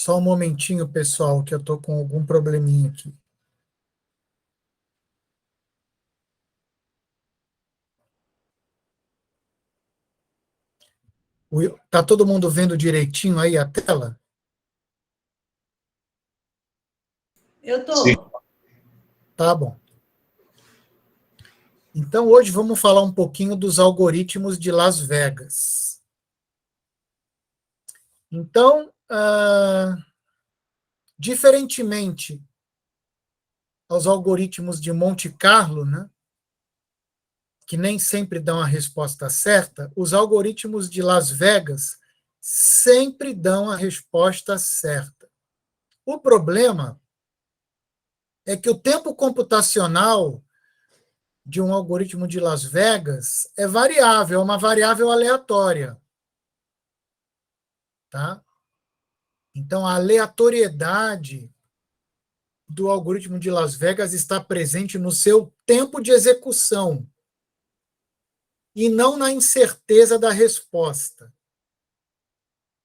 Só um momentinho, pessoal, que eu estou com algum probleminha aqui. Tá todo mundo vendo direitinho aí a tela? Eu tô. Tá bom. Então, hoje vamos falar um pouquinho dos algoritmos de Las Vegas. Então, diferentemente aos algoritmos de Monte Carlo, né, que nem sempre dão a resposta certa, os algoritmos de Las Vegas sempre dão a resposta certa. O problema é que o tempo computacional de um algoritmo de Las Vegas é variável, é uma variável aleatória. Tá? Então, a aleatoriedade do algoritmo de Las Vegas está presente no seu tempo de execução e não na incerteza da resposta.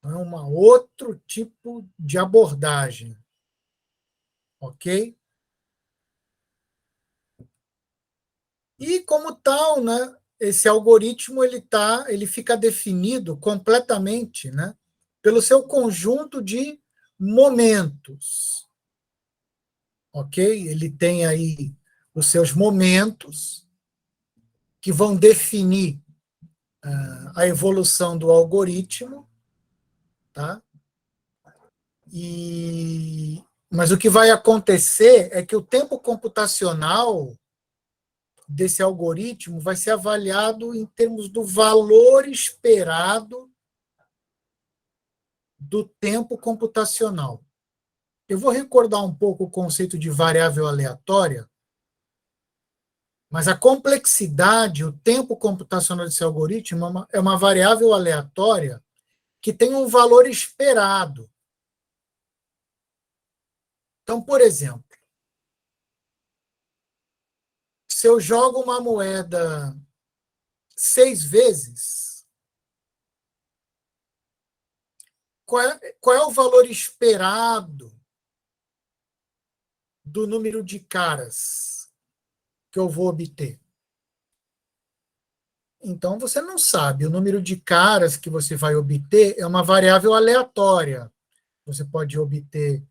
É um outro tipo de abordagem. Ok? E, como tal, né, esse algoritmo ele fica definido completamente, né, pelo seu conjunto de momentos. Ok? Ele tem aí os seus momentos que vão definir a evolução do algoritmo, tá? Mas o que vai acontecer é que o tempo computacional desse algoritmo vai ser avaliado em termos do valor esperado do tempo computacional. Eu vou recordar um pouco o conceito de variável aleatória, mas a complexidade, o tempo computacional desse algoritmo é uma variável aleatória que tem um valor esperado. Então, por exemplo, se eu jogo uma moeda 6 vezes, qual é o valor esperado do número de caras que eu vou obter? Então, você não sabe. O número de caras que você vai obter é uma variável aleatória. Você pode obter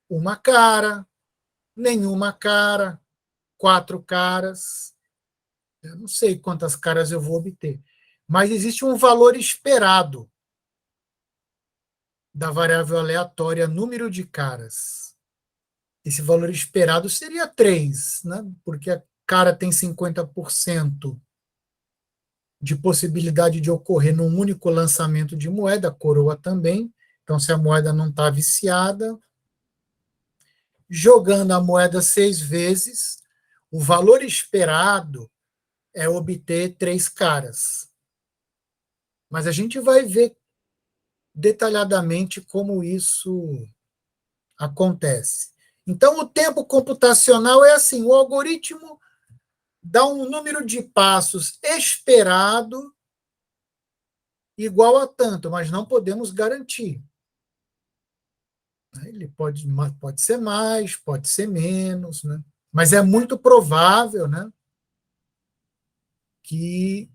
uma cara, nenhuma cara, 4 caras. Eu não sei quantas caras eu vou obter. Mas existe um valor esperado da variável aleatória número de caras. Esse valor esperado seria 3, né? Porque a cara tem 50% de possibilidade de ocorrer num único lançamento de moeda, a coroa também. Então, se a moeda não está viciada, jogando a moeda 6 vezes, o valor esperado é obter 3 caras. Mas a gente vai ver detalhadamente como isso acontece. Então, o tempo computacional é assim: o algoritmo dá um número de passos esperado igual a tanto, mas não podemos garantir. Ele pode ser mais, pode ser menos, né? Mas é muito provável, né, que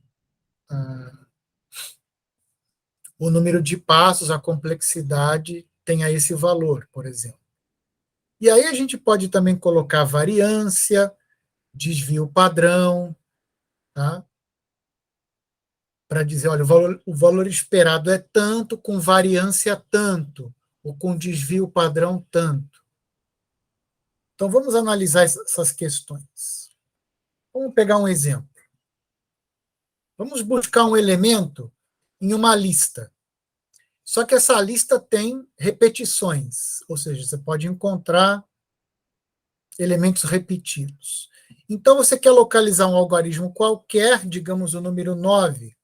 o número de passos, a complexidade, tenha esse valor, por exemplo. E aí a gente pode também colocar variância, desvio padrão, tá? Para dizer, olha, o valor esperado é tanto, com variância tanto, ou com desvio padrão tanto. Então, vamos analisar essas questões. Vamos pegar um exemplo. Vamos buscar um elemento em uma lista. Só que essa lista tem repetições, ou seja, você pode encontrar elementos repetidos. Então, você quer localizar um algarismo qualquer, digamos o número 9,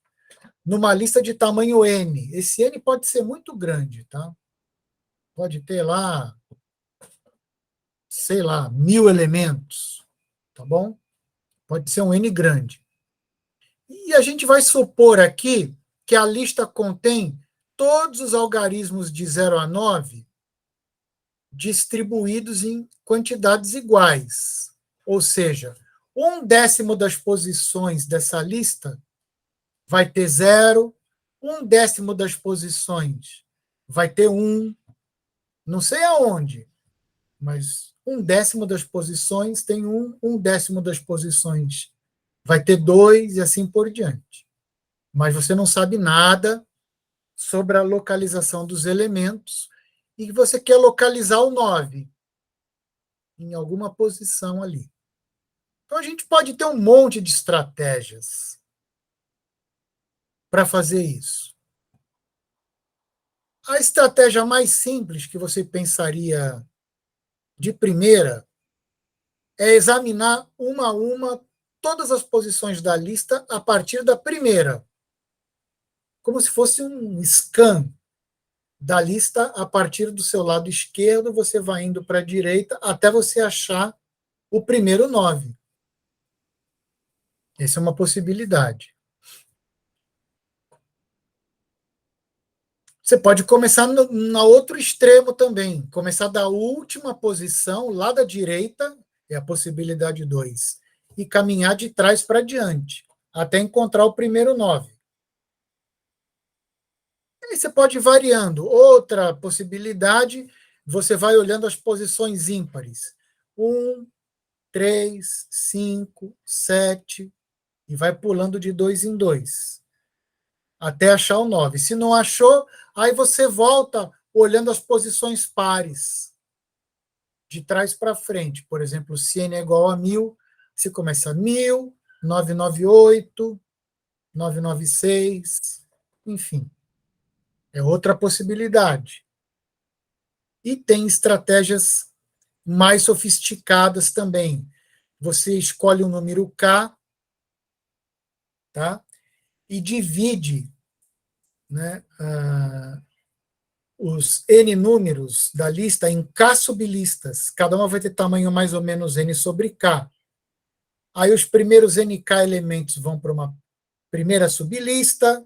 numa lista de tamanho n. Esse n pode ser muito grande, tá? Pode ter lá, sei lá, 1000 elementos, tá bom? Pode ser um n grande. E a gente vai supor aqui que a lista contém todos os algarismos de 0 a 9 distribuídos em quantidades iguais. Ou seja, 1/10 das posições dessa lista vai ter 0, 1/10 das posições vai ter 1, não sei aonde, mas 1/10 das posições tem 1, 1/10 das posições vai ter 2 e assim por diante. Mas você não sabe nada sobre a localização dos elementos e você quer localizar o 9 em alguma posição ali. Então, a gente pode ter um monte de estratégias para fazer isso. A estratégia mais simples que você pensaria de primeira é examinar uma a uma todas as posições da lista a partir da primeira, como se fosse um scan da lista a partir do seu lado esquerdo, você vai indo para a direita até você achar o primeiro 9. Essa é uma possibilidade. Você pode começar no outro extremo também, começar da última posição, lá da direita, é a possibilidade 2, e caminhar de trás para diante, até encontrar o primeiro 9. Aí você pode ir variando. Outra possibilidade, você vai olhando as posições ímpares. 1, 3, 5, 7, e vai pulando de 2 em 2, até achar o 9. Se não achou, aí você volta olhando as posições pares, de trás para frente. Por exemplo, se n é igual a 1000, você começa 1000, 998, 996, enfim. É outra possibilidade. E tem estratégias mais sofisticadas também. Você escolhe um número K, tá? E divide, né, os N números da lista em K sublistas. Cada uma vai ter tamanho mais ou menos N sobre K. Aí os primeiros NK elementos vão para uma primeira sublista,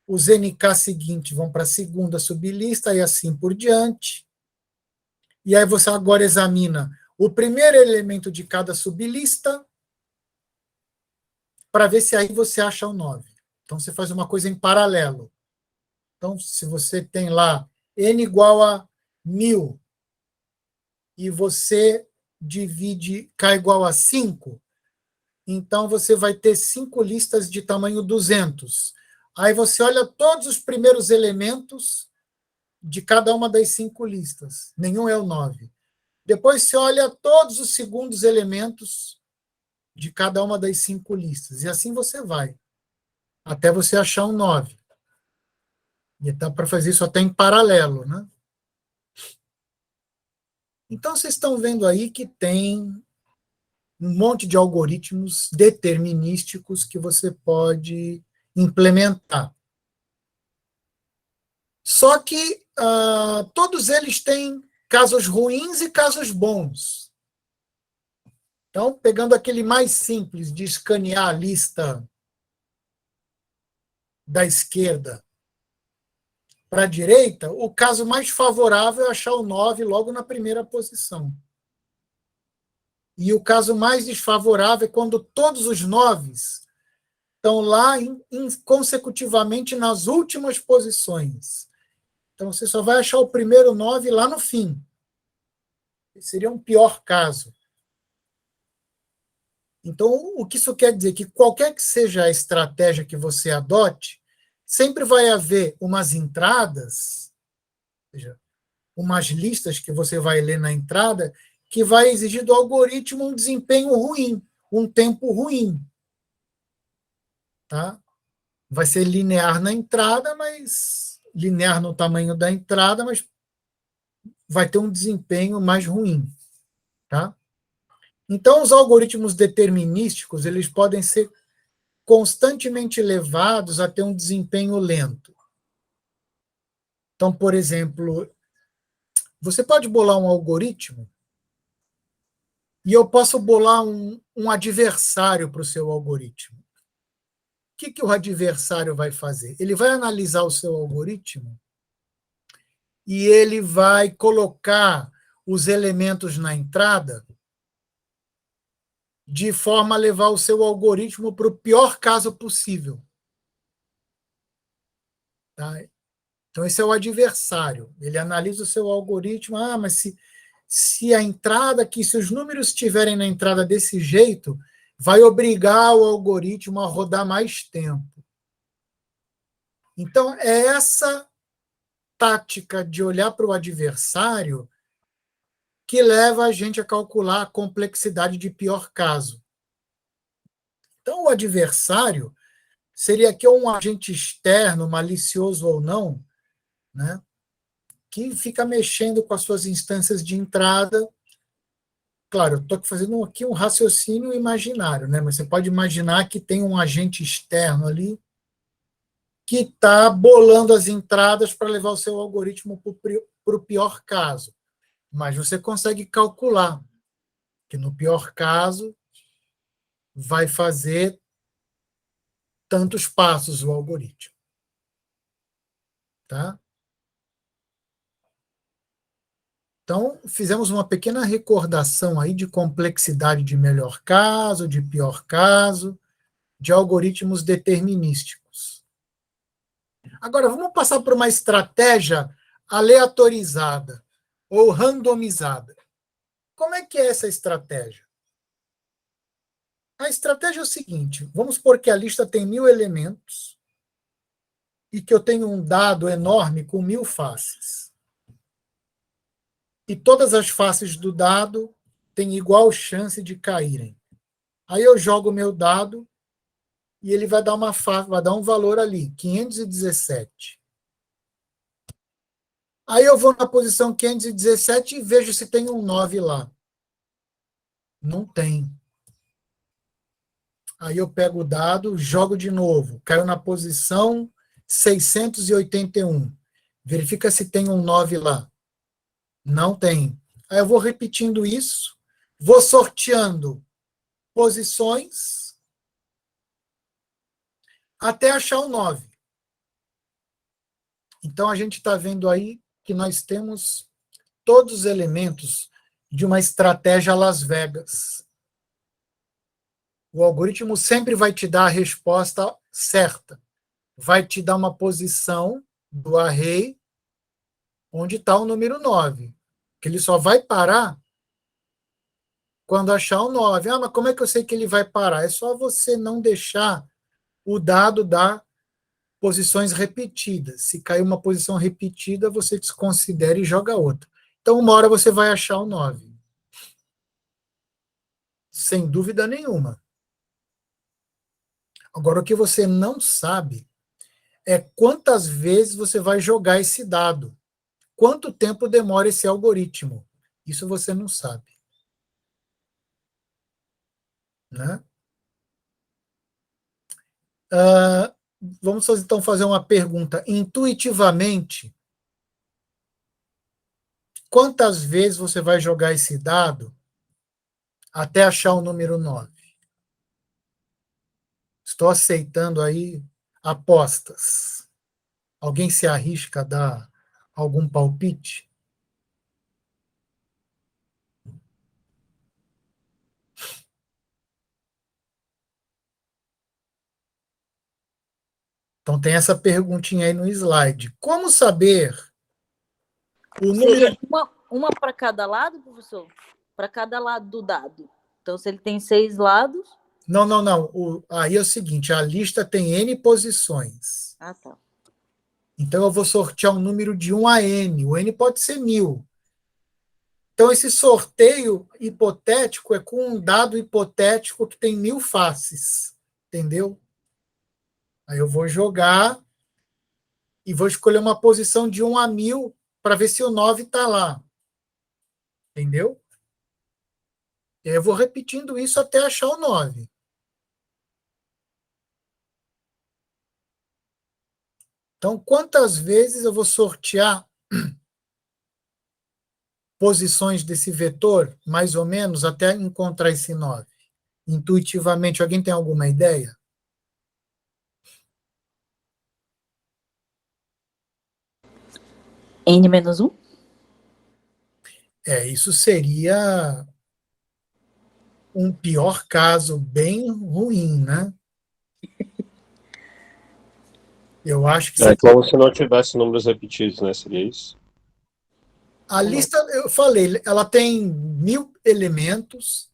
os NK seguintes vão para a segunda sublista e assim por diante. E aí você agora examina o primeiro elemento de cada sublista para ver se aí você acha o 9. Então você faz uma coisa em paralelo. Então, se você tem lá n igual a 1000 e você divide k igual a 5, então você vai ter 5 listas de tamanho 200. Aí você olha todos os primeiros elementos de cada uma das 5 listas. Nenhum é o 9. Depois você olha todos os segundos elementos de cada uma das 5 listas. E assim você vai, até você achar um 9. E dá para fazer isso até em paralelo, né? Então, vocês estão vendo aí que tem um monte de algoritmos determinísticos que você pode implementar. Só que todos eles têm casos ruins e casos bons. Então, pegando aquele mais simples de escanear a lista da esquerda para a direita, o caso mais favorável é achar o 9 logo na primeira posição. E o caso mais desfavorável é quando todos os 9 estão lá consecutivamente nas últimas posições. Então, você só vai achar o primeiro 9 lá no fim. Seria um pior caso. Então, o que isso quer dizer? Que qualquer que seja a estratégia que você adote, sempre vai haver umas entradas, ou seja, umas listas que você vai ler na entrada, que vai exigir do algoritmo um desempenho ruim, um tempo ruim. Tá? Vai ser linear na entrada, mas linear no tamanho da entrada, mas vai ter um desempenho mais ruim. Tá? Então, os algoritmos determinísticos eles podem ser constantemente levados a ter um desempenho lento. Então, por exemplo, você pode bolar um algoritmo e eu posso bolar um adversário para o seu algoritmo. que o adversário vai fazer? Ele vai analisar o seu algoritmo e ele vai colocar os elementos na entrada de forma a levar o seu algoritmo para o pior caso possível. Tá? Então, esse é o adversário. Ele analisa o seu algoritmo. Mas se a entrada aqui, se os números estiverem na entrada desse jeito, vai obrigar o algoritmo a rodar mais tempo. Então, é essa tática de olhar para o adversário que leva a gente a calcular a complexidade de pior caso. Então, o adversário seria aqui um agente externo, malicioso ou não, né, que fica mexendo com as suas instâncias de entrada. Claro, eu estou fazendo aqui um raciocínio imaginário, né, mas você pode imaginar que tem um agente externo ali que está bolando as entradas para levar o seu algoritmo para o pior caso. Mas você consegue calcular que no pior caso vai fazer tantos passos o algoritmo. Tá? Então, fizemos uma pequena recordação aí de complexidade de melhor caso, de pior caso, de algoritmos determinísticos. Agora, vamos passar por uma estratégia aleatorizada ou randomizada. Como é que é essa estratégia? A estratégia é o seguinte, vamos supor que a lista tem 1000 elementos e que eu tenho um dado enorme com 1000 faces. E todas as faces do dado têm igual chance de caírem. Aí eu jogo o meu dado e ele vai dar um valor ali, 517. Aí eu vou na posição 517 e vejo se tem um 9 lá. Não tem. Aí eu pego o dado, jogo de novo. Caiu na posição 681. Verifica se tem um 9 lá. Não tem. Aí eu vou repetindo isso, vou sorteando posições até achar o 9. Então, a gente está vendo aí que nós temos todos os elementos de uma estratégia Las Vegas. O algoritmo sempre vai te dar a resposta certa. Vai te dar uma posição do array onde está o número 9. Que ele só vai parar quando achar o 9. Mas como é que eu sei que ele vai parar? É só você não deixar o dado dar posições repetidas. Se cair uma posição repetida, você desconsidera e joga outra. Então, uma hora você vai achar o 9. Sem dúvida nenhuma. Agora, o que você não sabe é quantas vezes você vai jogar esse dado. Quanto tempo demora esse algoritmo? Isso você não sabe. Né? Vamos então fazer uma pergunta. Intuitivamente, quantas vezes você vai jogar esse dado até achar o número 9? Estou aceitando aí apostas. Alguém se arrisca a dar algum palpite? Então tem essa perguntinha aí no slide. Como saber o número... Seria uma para cada lado, professor? Para cada lado do dado. Então, se ele tem 6 lados... Não. Aí é o seguinte, a lista tem N posições. Ah, tá. Então eu vou sortear um número de 1 a N. O N pode ser 1000. Então esse sorteio hipotético é com um dado hipotético que tem 1000 faces. Entendeu? Aí eu vou jogar e vou escolher uma posição de 1 a 1000 para ver se o 9 está lá. Entendeu? E aí eu vou repetindo isso até achar o 9. Então, quantas vezes eu vou sortear posições desse vetor, mais ou menos, até encontrar esse 9? Intuitivamente, alguém tem alguma ideia? N-1? Isso seria um pior caso, bem ruim, né? Eu acho que É como se não tivesse números repetidos, né? Seria isso? a lista, eu falei, ela tem 1000 elementos,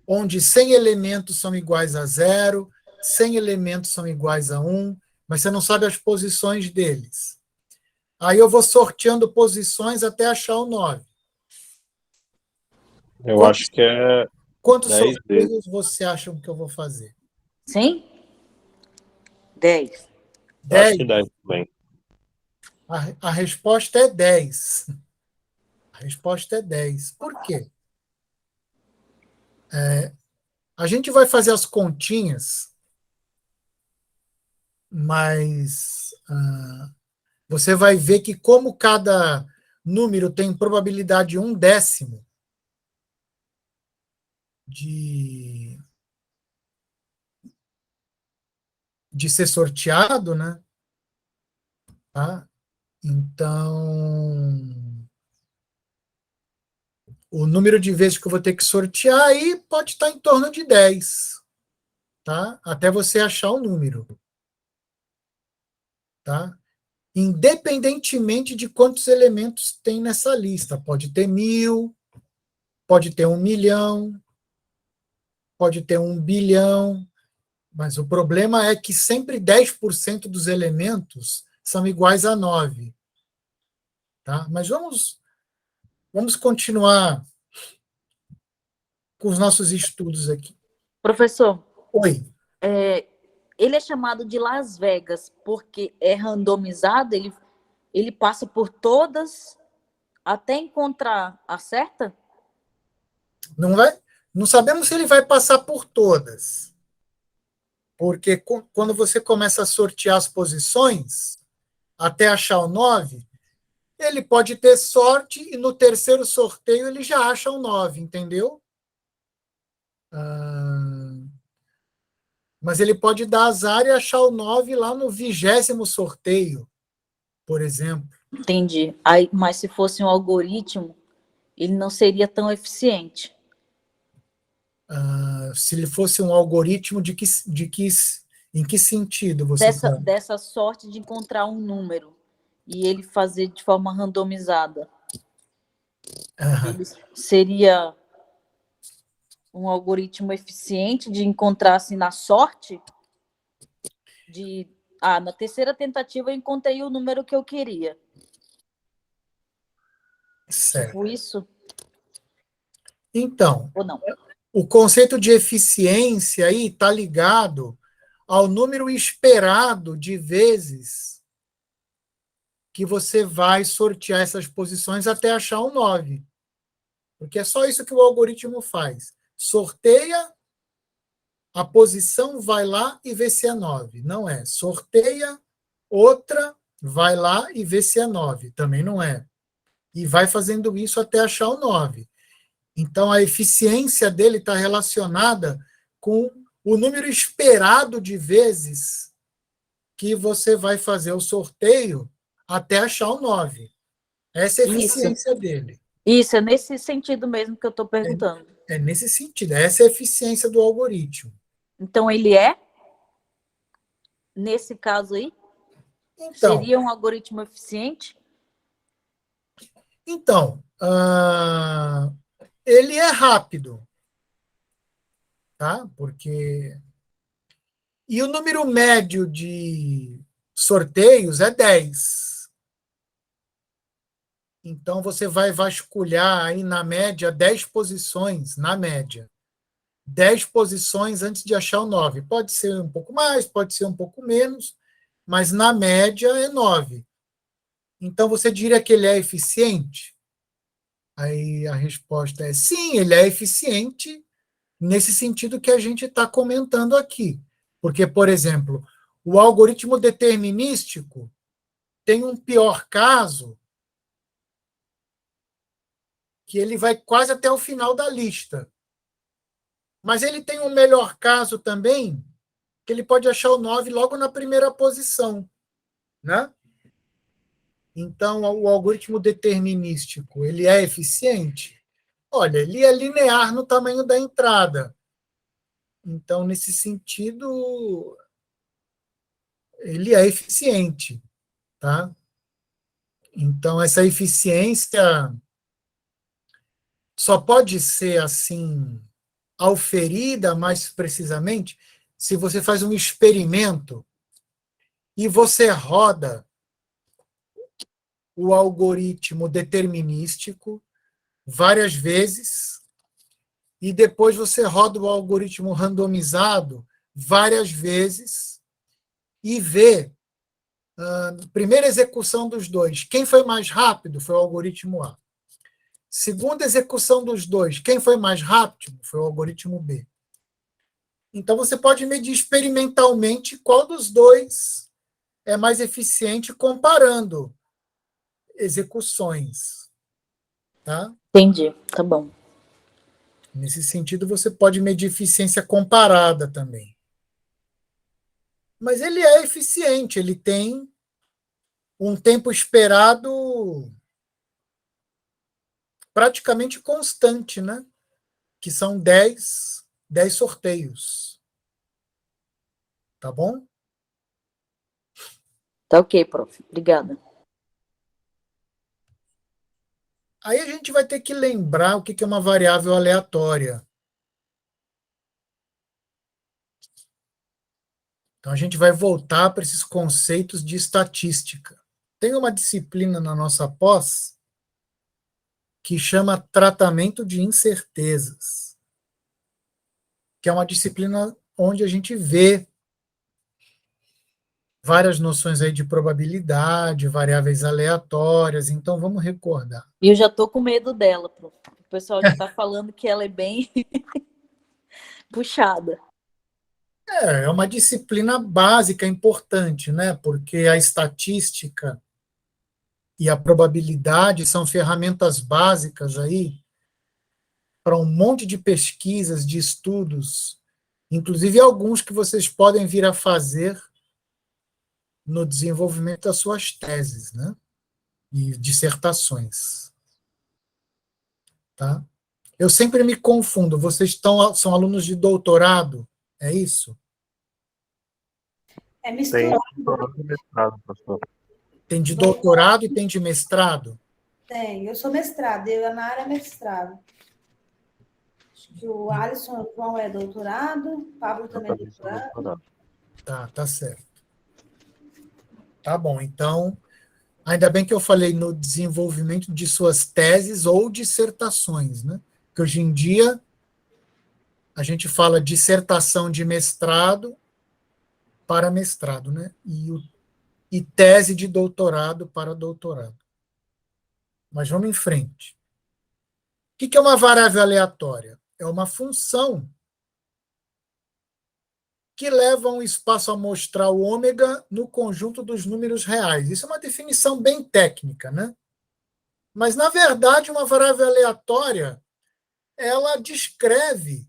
onde 100 elementos são iguais a 0, 100 elementos são iguais a 1, mas você não sabe as posições deles. Aí eu vou sorteando posições até achar o 9. Eu acho que é Quantos 10 vezes. sorteios você acha que eu vou fazer? Sim? 10. Acho 10? que 10 também. A resposta é 10. A resposta é 10. Por quê? A gente vai fazer as continhas, mas você vai ver que como cada número tem probabilidade 1/10 de, de ser sorteado, né? Tá? Então, o número de vezes que eu vou ter que sortear aí pode estar em torno de 10, tá? Até você achar o número, tá? Independentemente de quantos elementos tem nessa lista. Pode ter 1000, pode ter 1 milhão, pode ter 1 bilhão, mas o problema é que sempre 10% dos elementos são iguais a 9. Tá? Mas vamos continuar com os nossos estudos aqui. Professor, Oi. ele é chamado de Las Vegas porque é randomizado, ele passa por todas até encontrar a certa? Não sabemos se ele vai passar por todas, porque quando você começa a sortear as posições, até achar o 9, ele pode ter sorte e no terceiro sorteio ele já acha o 9, entendeu? Mas ele pode dar azar e achar o 9 lá no 20º sorteio, por exemplo. Entendi. Aí, mas se fosse um algoritmo, ele não seria tão eficiente. Se ele fosse um algoritmo, em que sentido você está? Dessa sorte de encontrar um número e ele fazer de forma randomizada. Ele seria um algoritmo eficiente de encontrar assim na sorte na terceira tentativa eu encontrei o número que eu queria. Certo. Tipo isso? Então, Ou não? o conceito de eficiência aí está ligado ao número esperado de vezes que você vai sortear essas posições até achar um 9. Porque é só isso que o algoritmo faz. Sorteia a posição, vai lá e vê se é 9. Não é. Sorteia outra, vai lá e vê se é 9. Também não é. E vai fazendo isso até achar o 9. Então, a eficiência dele está relacionada com o número esperado de vezes que você vai fazer o sorteio até achar o 9. Essa é a eficiência dele. Isso, é nesse sentido mesmo que eu estou perguntando. É nesse sentido. Essa é a eficiência do algoritmo. Então, ele é, nesse caso aí, seria um algoritmo eficiente? Então, ele é rápido, tá? Porque e o número médio de sorteios é 10. Então você vai vasculhar aí na média 10 posições, na média. 10 posições antes de achar o 9. Pode ser um pouco mais, pode ser um pouco menos, mas na média é 9. Então você diria que ele é eficiente? Aí a resposta é sim, ele é eficiente nesse sentido que a gente está comentando aqui. Porque, por exemplo, o algoritmo determinístico tem um pior caso que ele vai quase até o final da lista. Mas ele tem um melhor caso também, que ele pode achar o 9 logo na primeira posição. Né? Então, o algoritmo determinístico, ele é eficiente? Olha, ele é linear no tamanho da entrada. Então, nesse sentido, ele é eficiente, tá? Então, essa eficiência só pode ser, assim, auferida mais precisamente se você faz um experimento e você roda o algoritmo determinístico várias vezes e depois você roda o algoritmo randomizado várias vezes e vê a primeira execução dos dois. Quem foi mais rápido foi o algoritmo A. Segunda execução dos dois. Quem foi mais rápido foi o algoritmo B. Então, você pode medir experimentalmente qual dos dois é mais eficiente comparando execuções. Tá? Entendi, tá bom. Nesse sentido, você pode medir eficiência comparada também. Mas ele é eficiente, ele tem um tempo esperado praticamente constante, né? Que são 10 sorteios. Tá bom? Tá ok, prof. Obrigada. Aí a gente vai ter que lembrar o que é uma variável aleatória. Então a gente vai voltar para esses conceitos de estatística. Tem uma disciplina na nossa pós que chama tratamento de incertezas, que é uma disciplina onde a gente vê várias noções aí de probabilidade, variáveis aleatórias, então vamos recordar. E eu já tô com medo dela, prof. O pessoal já tá falando que ela é bem puxada. É uma disciplina básica importante, né? Porque a estatística e a probabilidade são ferramentas básicas aí para um monte de pesquisas, de estudos, inclusive alguns que vocês podem vir a fazer no desenvolvimento das suas teses, né? E dissertações. Tá? Eu sempre me confundo. Vocês são alunos de doutorado, é isso? É Tem misturado. doutorado e mestrado, pastor. Tem de doutorado e tem de mestrado? Tem. Eu sou mestrado, eu a Nara é mestrado. Acho que o Alisson, o João é doutorado, o Pablo Eu também é também sou doutorado. doutorado. Tá certo. Tá bom, então, ainda bem que eu falei no desenvolvimento de suas teses ou dissertações, né? Porque hoje em dia a gente fala dissertação de mestrado para mestrado, né? E tese de doutorado para doutorado. Mas vamos em frente. O que é uma variável aleatória? É uma função que leva um espaço amostral ômega no conjunto dos números reais. Isso é uma definição bem técnica, né? Mas, na verdade, uma variável aleatória, ela descreve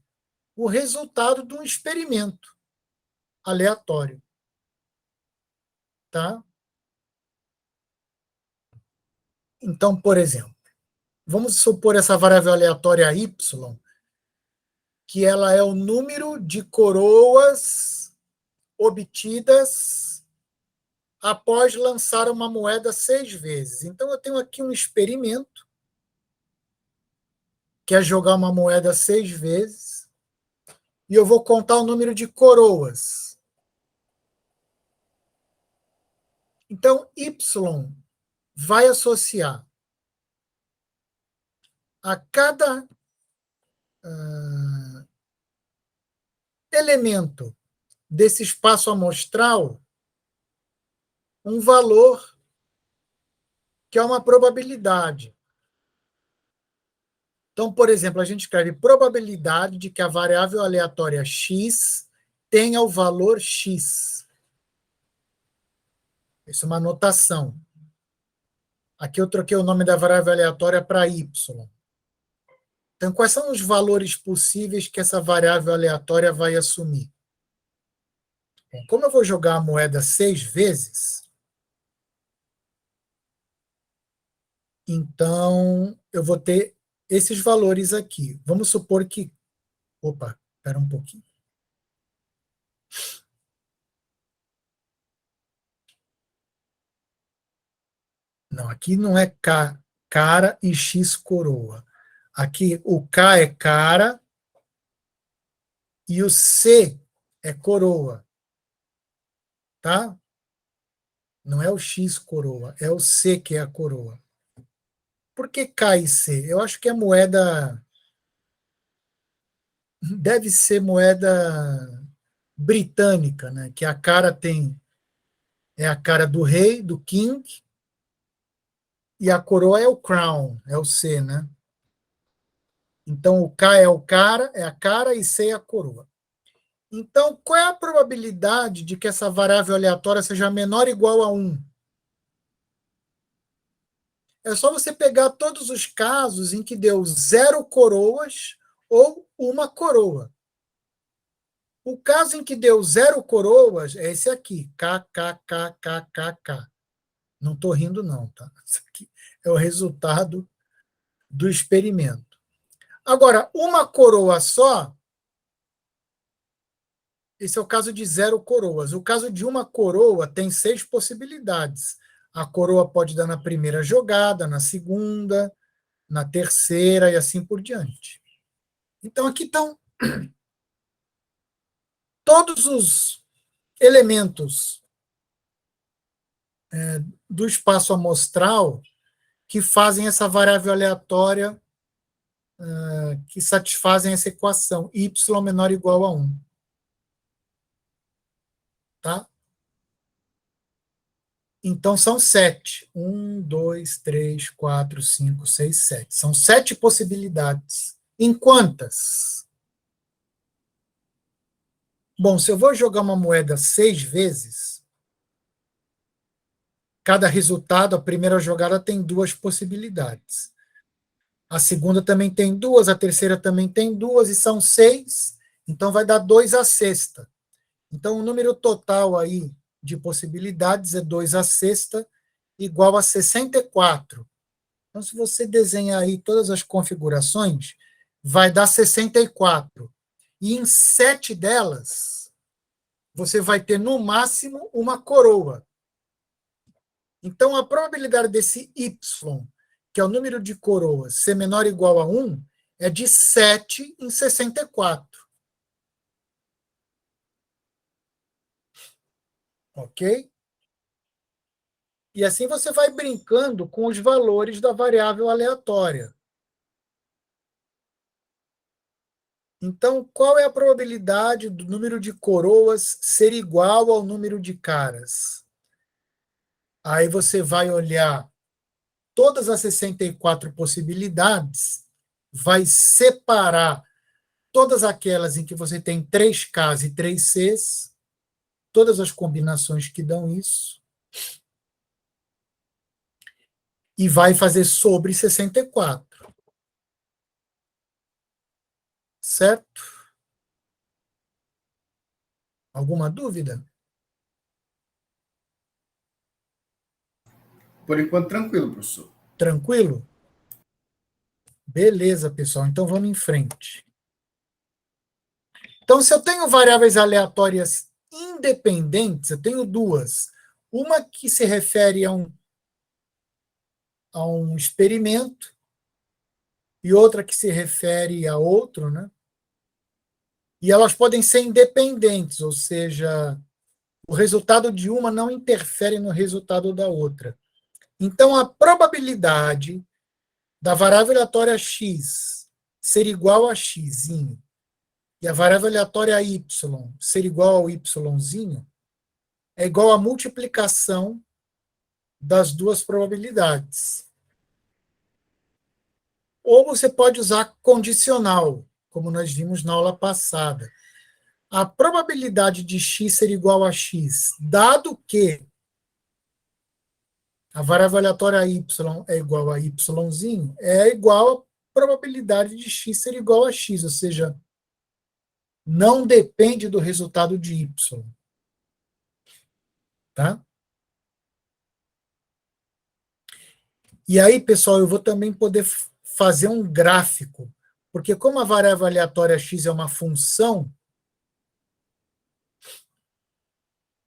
o resultado de um experimento aleatório. Tá? Então, por exemplo, vamos supor essa variável aleatória y, que ela é o número de coroas obtidas após lançar uma moeda 6 vezes. Então, eu tenho aqui um experimento, que é jogar uma moeda 6 vezes, e eu vou contar o número de coroas. Então, y vai associar a cada elemento desse espaço amostral um valor que é uma probabilidade. Então, por exemplo, a gente escreve probabilidade de que a variável aleatória x tenha o valor x. Isso é uma notação. Aqui eu troquei o nome da variável aleatória para y. Então, quais são os valores possíveis que essa variável aleatória vai assumir? Bom, como eu vou jogar a moeda 6 vezes, Então, eu vou ter esses valores aqui. Vamos supor que... Opa, espera um pouquinho. Não, aqui não é K, cara e X coroa. Aqui o K é cara e o C é coroa, tá? Não é o X coroa, é o C que é a coroa. Por que K e C? Eu acho que a moeda deve ser moeda britânica, né? Que a cara é a cara do rei, do king, e a coroa é o crown, é o C, né? Então o K é o cara, é a cara e C é a coroa. Então, qual é a probabilidade de que essa variável aleatória seja menor ou igual a 1? É só você pegar todos os casos em que deu 0 coroas ou uma coroa. O caso em que deu 0 coroas é esse aqui, KKKKKK. Não estou rindo, não, tá? Isso aqui é o resultado do experimento. Agora, uma coroa só, esse é o caso de 0 coroas. O caso de uma coroa tem 6 possibilidades. A coroa pode dar na primeira jogada, na segunda, na terceira e assim por diante. Então, aqui estão todos os elementos do espaço amostral que fazem essa variável aleatória, que satisfazem essa equação, y menor ou igual a 1. Tá? Então, são 7. 1, 2, 3, 4, 5, 6, 7. São 7 possibilidades. Em quantas? Bom, se eu vou jogar uma moeda 6 vezes, cada resultado, a primeira jogada tem 2 possibilidades. A segunda também tem 2, a terceira também tem 2, e são 6, então vai dar 2 a sexta. Então, o número total aí de possibilidades é 2 a sexta, igual a 64. Então, se você desenhar aí todas as configurações, vai dar 64. E em 7 delas, você vai ter, no máximo, uma coroa. Então, a probabilidade desse y, que é o número de coroas, ser menor ou igual a 1, é de 7 em 64. Ok? E assim você vai brincando com os valores da variável aleatória. Então, qual é a probabilidade do número de coroas ser igual ao número de caras? Aí você vai olhar todas as 64 possibilidades, vai separar todas aquelas em que você tem 3 Ks e 3 Cs, todas as combinações que dão isso, e vai fazer sobre 64. Certo? Alguma dúvida? Por enquanto, tranquilo, professor. Tranquilo? Beleza, pessoal. Então vamos em frente. Então, se eu tenho variáveis aleatórias independentes, eu tenho duas. Uma que se refere a um experimento e outra que se refere a outro, né? E elas podem ser independentes, ou seja, o resultado de uma não interfere no resultado da outra. Então, a probabilidade da variável aleatória x ser igual a x e a variável aleatória y ser igual ao yzinho é igual à multiplicação das duas probabilidades. Ou você pode usar condicional, como nós vimos na aula passada. A probabilidade de x ser igual a x, dado que a variável aleatória y é igual a yzinho, é igual à probabilidade de x ser igual a x, ou seja, não depende do resultado de y. Tá? E aí, pessoal, eu vou também poder fazer um gráfico, porque como a variável aleatória x é uma função,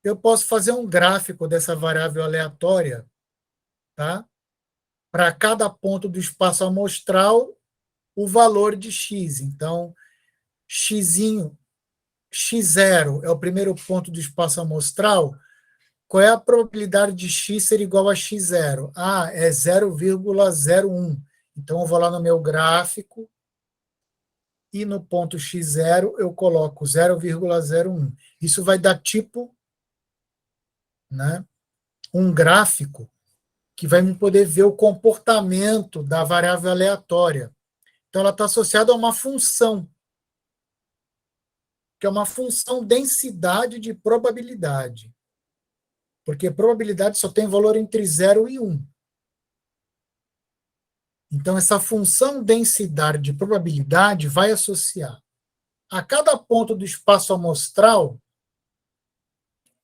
eu posso fazer um gráfico dessa variável aleatória, tá? Para cada ponto do espaço amostral, o valor de x. Então, x0 é o primeiro ponto do espaço amostral. Qual é a probabilidade de x ser igual a x0? Ah, é 0,01. Então, eu vou lá no meu gráfico e no ponto x0 eu coloco 0,01. Isso vai dar tipo, né, um gráfico que vai me poder ver o comportamento da variável aleatória. Então, ela está associada a uma função, que é uma função densidade de probabilidade. Porque probabilidade só tem valor entre 0 e 1. Então, essa função densidade de probabilidade vai associar a cada ponto do espaço amostral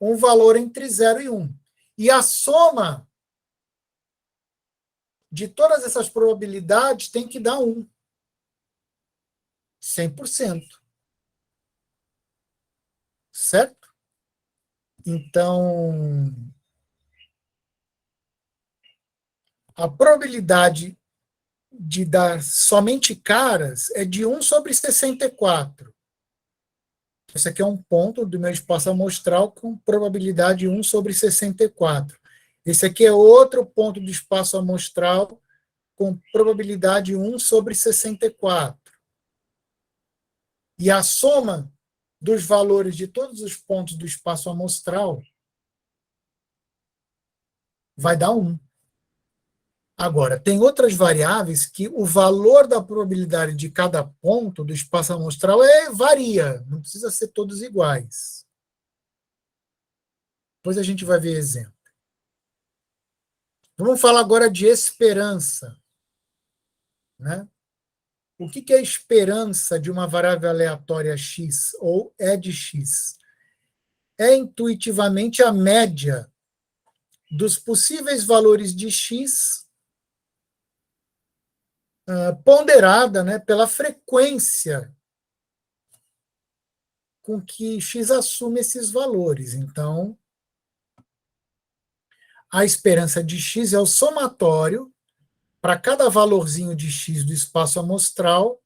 um valor entre 0 e 1. E a soma de todas essas probabilidades tem que dar 1. 100%. Certo? Então, a probabilidade de dar somente caras é de 1 sobre 64. Esse aqui é um ponto do meu espaço amostral com probabilidade 1 sobre 64. Esse aqui é outro ponto do espaço amostral com probabilidade 1 sobre 64. E a soma dos valores de todos os pontos do espaço amostral vai dar 1. Agora, tem outras variáveis que o valor da probabilidade de cada ponto do espaço amostral varia, não precisa ser todos iguais. Depois a gente vai ver exemplo. Vamos falar agora de esperança, né? O que é a esperança de uma variável aleatória x, ou E de x? É intuitivamente a média dos possíveis valores de x ponderada, né, pela frequência com que x assume esses valores. Então, a esperança de x é o somatório para cada valorzinho de x do espaço amostral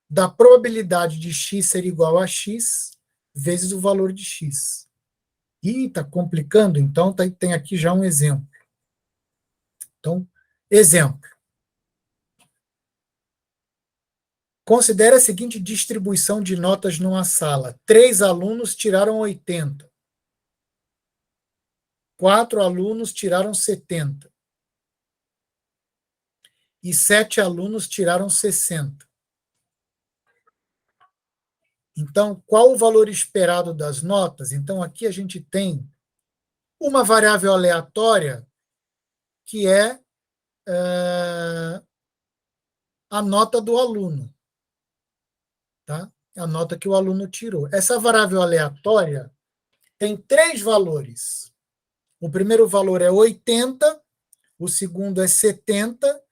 da probabilidade de x ser igual a x vezes o valor de x. Ih, está complicando? Então, tem aqui já um exemplo. Então, exemplo. Considere a seguinte distribuição de notas numa sala. 3 alunos tiraram 80. 4 alunos tiraram 70. E 7 alunos tiraram 60. Então, qual o valor esperado das notas? Então, aqui a gente tem uma variável aleatória que é a nota do aluno. Tá? A nota que o aluno tirou. Essa variável aleatória tem 3 valores. O primeiro valor é 80, o segundo é 70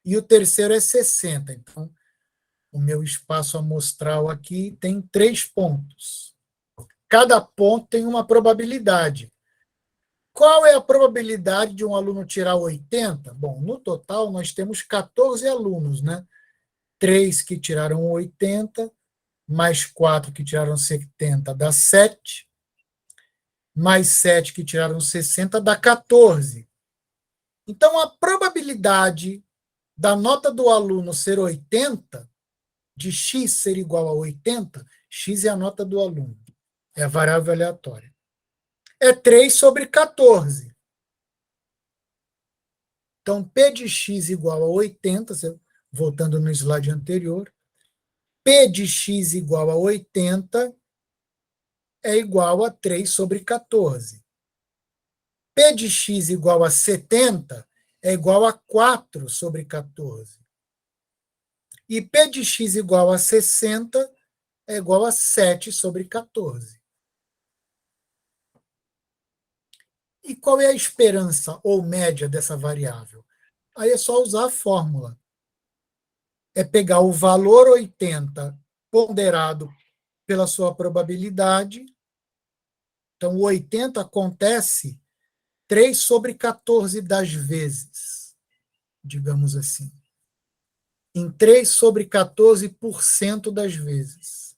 e o terceiro é 60. Então, o meu espaço amostral aqui tem 3 pontos. Cada ponto tem uma probabilidade. Qual é a probabilidade de um aluno tirar 80? Bom, no total nós temos 14 alunos, né? 3 que tiraram 80, mais 4 que tiraram 70 dá 7, mais 7 que tiraram 60 dá 14. Então, a probabilidade da nota do aluno ser 80, de x ser igual a 80, x é a nota do aluno, é a variável aleatória, é 3 sobre 14. Então, P de x igual a 80, voltando no slide anterior, P de x igual a 80 é igual a 3 sobre 14. P de x igual a 70 é igual a 4 sobre 14. E P de x igual a 60 é igual a 7 sobre 14. E qual é a esperança ou média dessa variável? aí é só usar a fórmula. É pegar o valor 80 ponderado pela sua probabilidade. Então, o 80 acontece 3/14 das vezes, digamos assim. Em 3/14% das vezes.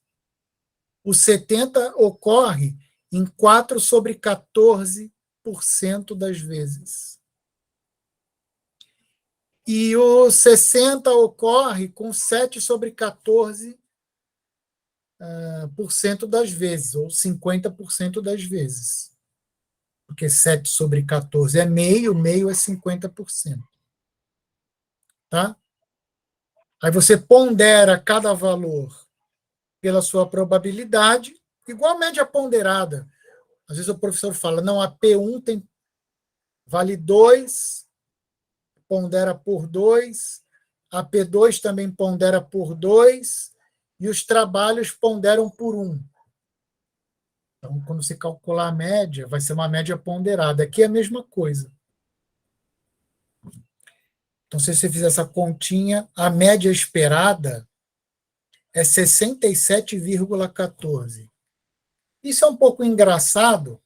O 70 ocorre em 4/14% das vezes. E o 60 ocorre com 7/14% das vezes, ou 50% das vezes. Porque 7/14 é meio, meio é 50%. Tá? Aí você pondera cada valor pela sua probabilidade, igual a média ponderada. Às vezes o professor fala, não, a P1 vale 2, pondera por 2, a P2 também pondera por 2, e os trabalhos ponderam por 1. Então, quando você calcular a média, vai ser uma média ponderada. Aqui é a mesma coisa. Então, se você fizer essa continha, a média esperada é 67,14. Isso é um pouco engraçado,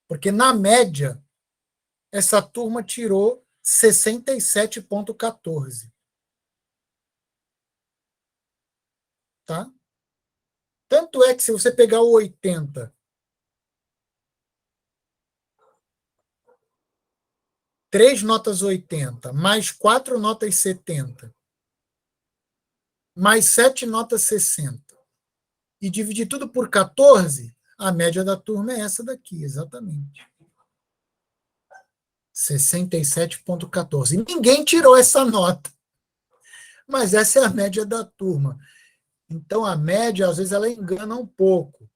porque na média, essa turma tirou 67,14. Tá? Tanto é que se você pegar o 80, 3 notas 80, mais 4 notas 70, mais 7 notas 60, e dividir tudo por 14, a média da turma é essa daqui, exatamente. 67,14. Ninguém tirou essa nota, mas essa é a média da turma. Então, a média, às vezes, ela engana um pouco.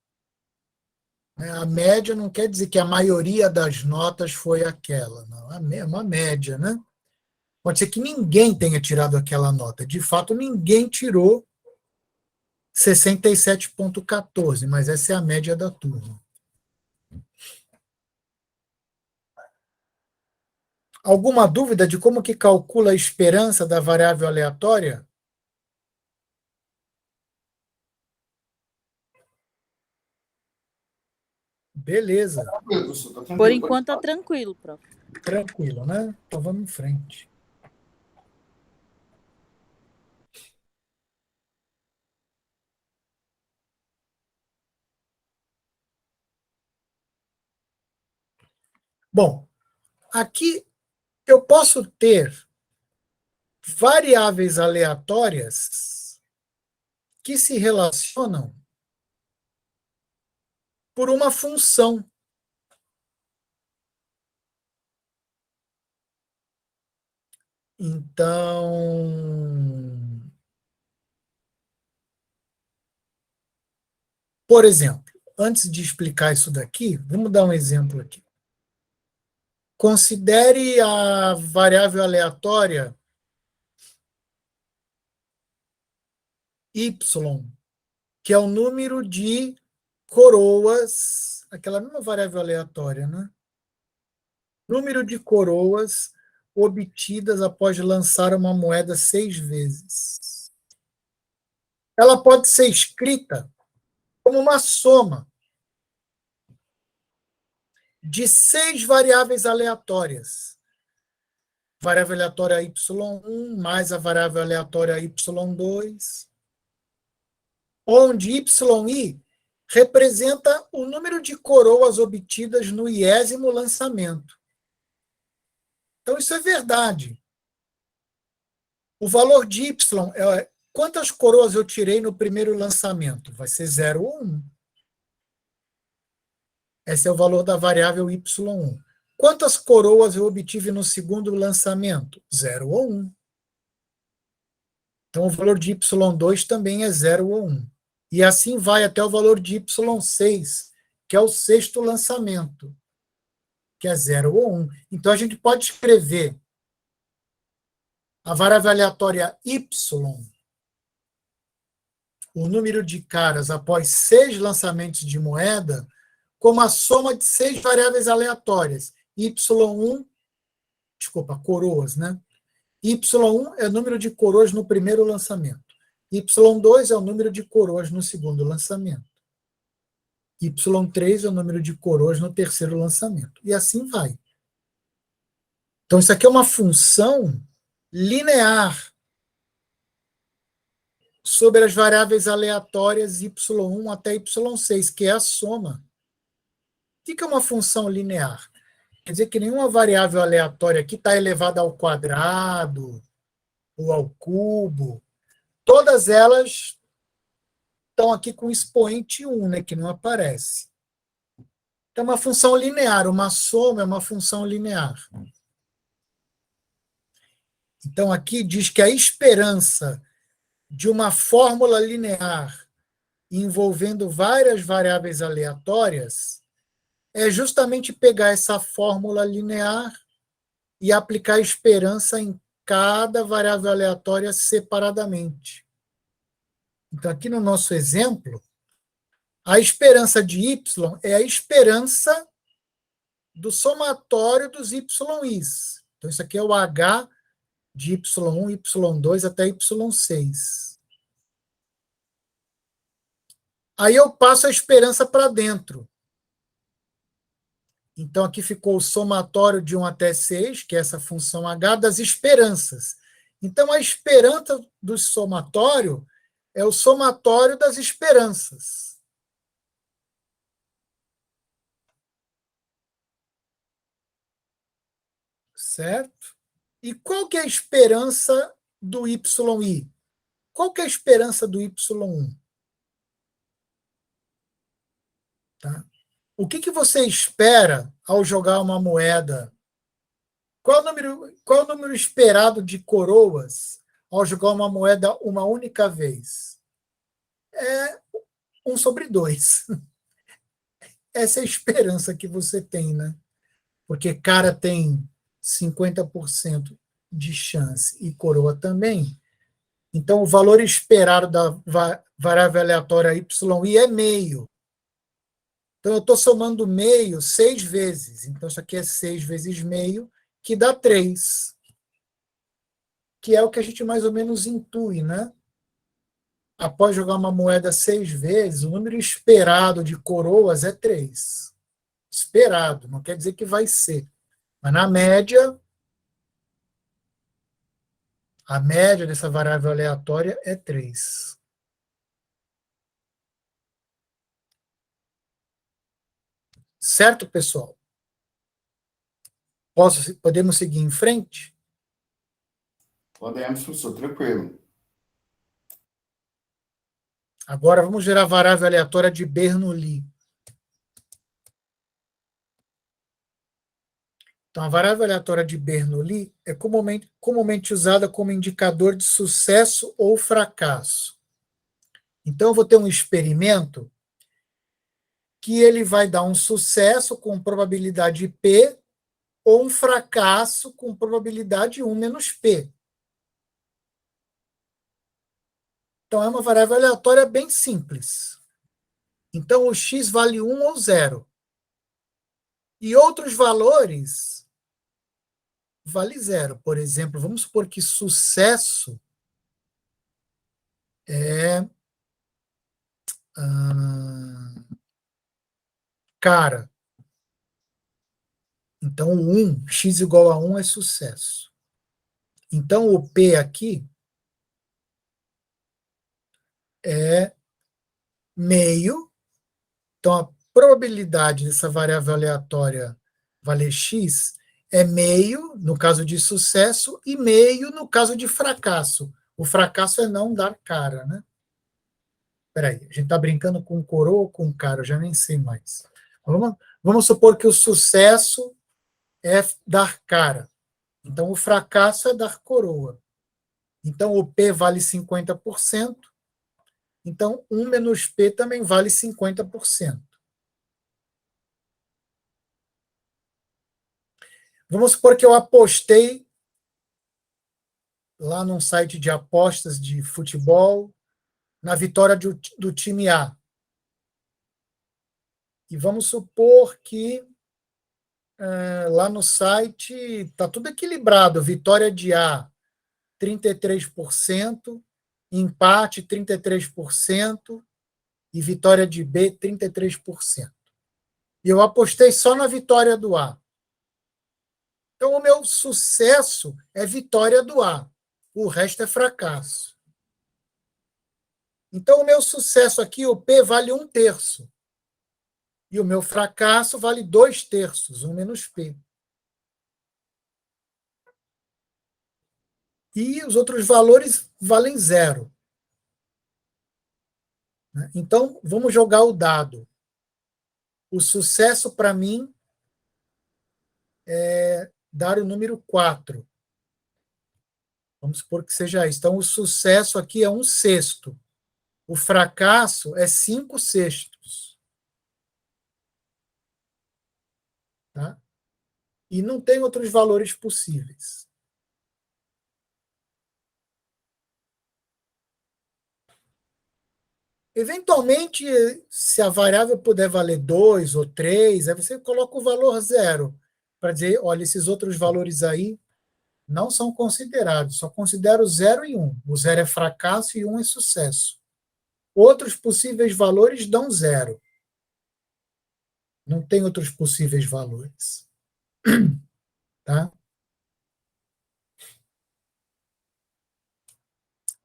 A média não quer dizer que a maioria das notas foi aquela. Não, é uma média, né? Pode ser que ninguém tenha tirado aquela nota. De fato, ninguém tirou 67,14, mas essa é a média da turma. Alguma dúvida de como que calcula a esperança da variável aleatória? Beleza. Por enquanto tá tranquilo, prof. Tranquilo, né? Então vamos em frente. Bom, aqui eu posso ter variáveis aleatórias que se relacionam por uma função. Então, por exemplo, antes de explicar isso daqui, vamos dar um exemplo aqui. Considere a variável aleatória y, que é o número de coroas, aquela mesma variável aleatória, né? Número de coroas obtidas após lançar uma moeda 6 vezes. Ela pode ser escrita como uma soma de 6 variáveis aleatórias. Variável aleatória y1 mais a variável aleatória y2, onde yi representa o número de coroas obtidas no 10º lançamento. Então, isso é verdade. O valor de y é quantas coroas eu tirei no primeiro lançamento? Vai ser 0 ou 1. Esse é o valor da variável y1. Quantas coroas eu obtive no segundo lançamento? 0 ou 1. Então, o valor de y2 também é 0 ou 1. E assim vai até o valor de y6, que é o sexto lançamento, que é 0 ou 1. Então, a gente pode escrever a variável aleatória y, o número de caras após 6 lançamentos de moeda, como a soma de 6 variáveis aleatórias, y1 Desculpa, coroas, né? Y1 é o número de coroas no primeiro lançamento. Y2 é o número de coroas no segundo lançamento. Y3 é o número de coroas no terceiro lançamento. E assim vai. Então, isso aqui é uma função linear sobre as variáveis aleatórias y1 até y6, que é a soma. O que é uma função linear? Quer dizer que nenhuma variável aleatória aqui está elevada ao quadrado ou ao cubo. Todas elas estão aqui com expoente 1, né, que não aparece. Então, é uma função linear. Uma soma é uma função linear. Então, aqui diz que a esperança de uma fórmula linear envolvendo várias variáveis aleatórias é justamente pegar essa fórmula linear e aplicar a esperança em cada variável aleatória separadamente. Então, aqui no nosso exemplo, a esperança de y é a esperança do somatório dos yi's. Então, isso aqui é o h de y1, y2 até y6. Aí eu passo a esperança para dentro. Então, aqui ficou o somatório de 1 até 6, que é essa função h, das esperanças. Então, a esperança do somatório é o somatório das esperanças. Certo? E qual que é a esperança do YI? Qual que é a esperança do Y1? Tá? O que você espera ao jogar uma moeda? Qual é o número esperado de coroas ao jogar uma moeda uma única vez? É 1/2. Essa é a esperança que você tem, né? Porque cara tem 50% de chance e coroa também. Então, o valor esperado da variável aleatória YI é meio. Então, eu estou somando meio 6 vezes. Então, isso aqui é 6 vezes meio, que dá 3. Que é o que a gente mais ou menos intui, né? Após jogar uma moeda 6 vezes, o número esperado de coroas é 3. Esperado, não quer dizer que vai ser. Mas, na média, a média dessa variável aleatória é 3. Certo, pessoal? Podemos seguir em frente? Podemos, professor, tranquilo. Agora vamos gerar a variável aleatória de Bernoulli. Então, a variável aleatória de Bernoulli é comumente usada como indicador de sucesso ou fracasso. Então, eu vou ter um experimento que ele vai dar um sucesso com probabilidade P ou um fracasso com probabilidade 1 menos P. Então, é uma variável aleatória bem simples. Então, o x vale 1 ou 0. E outros valores vale 0. Por exemplo, vamos supor que sucesso é cara. Então, o 1, x igual a 1 é sucesso. Então, o P aqui é meio. Então, a probabilidade dessa variável aleatória valer x é meio, no caso de sucesso, e meio no caso de fracasso. O fracasso é não dar cara, né? Espera aí, a gente está brincando com coroa ou com cara? Eu já nem sei mais. Vamos supor que o sucesso é dar cara. Então, o fracasso é dar coroa. Então, o P vale 50%. Então, 1 menos P também vale 50%. Vamos supor que eu apostei lá num site de apostas de futebol na vitória do time A. E vamos supor que lá no site está tudo equilibrado. Vitória de A, 33%, empate, 33%, e vitória de B, 33%. E eu apostei só na vitória do A. Então, o meu sucesso é vitória do A. O resto é fracasso. Então, o meu sucesso aqui, o P, vale 1/3. E o meu fracasso vale 2/3, 1 menos P. E os outros valores valem 0. Então, vamos jogar o dado. O sucesso, para mim, é dar o número 4. Vamos supor que seja isso. Então, o sucesso aqui é 1/6. O fracasso é 5/6. Tá? E não tem outros valores possíveis. Eventualmente, se a variável puder valer 2 ou 3, aí você coloca o valor 0, para dizer, olha, esses outros valores aí não são considerados, só considero 0 e 1. O 0 é fracasso e 1 é sucesso. Outros possíveis valores dão 0. Não tem outros possíveis valores. Tá?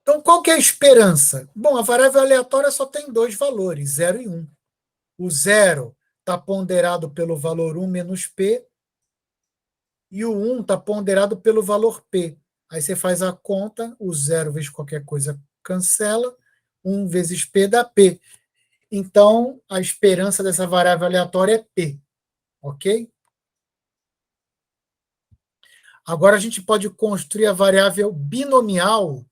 Então, qual que é a esperança? Bom, a variável aleatória só tem 2 valores, 0 e 1. O 0 está ponderado pelo valor 1 menos P, e o 1 está ponderado pelo valor P. Aí você faz a conta, o 0 vezes qualquer coisa cancela, 1 vezes P dá P. Então, a esperança dessa variável aleatória é P. Ok? Agora a gente pode construir a variável binomial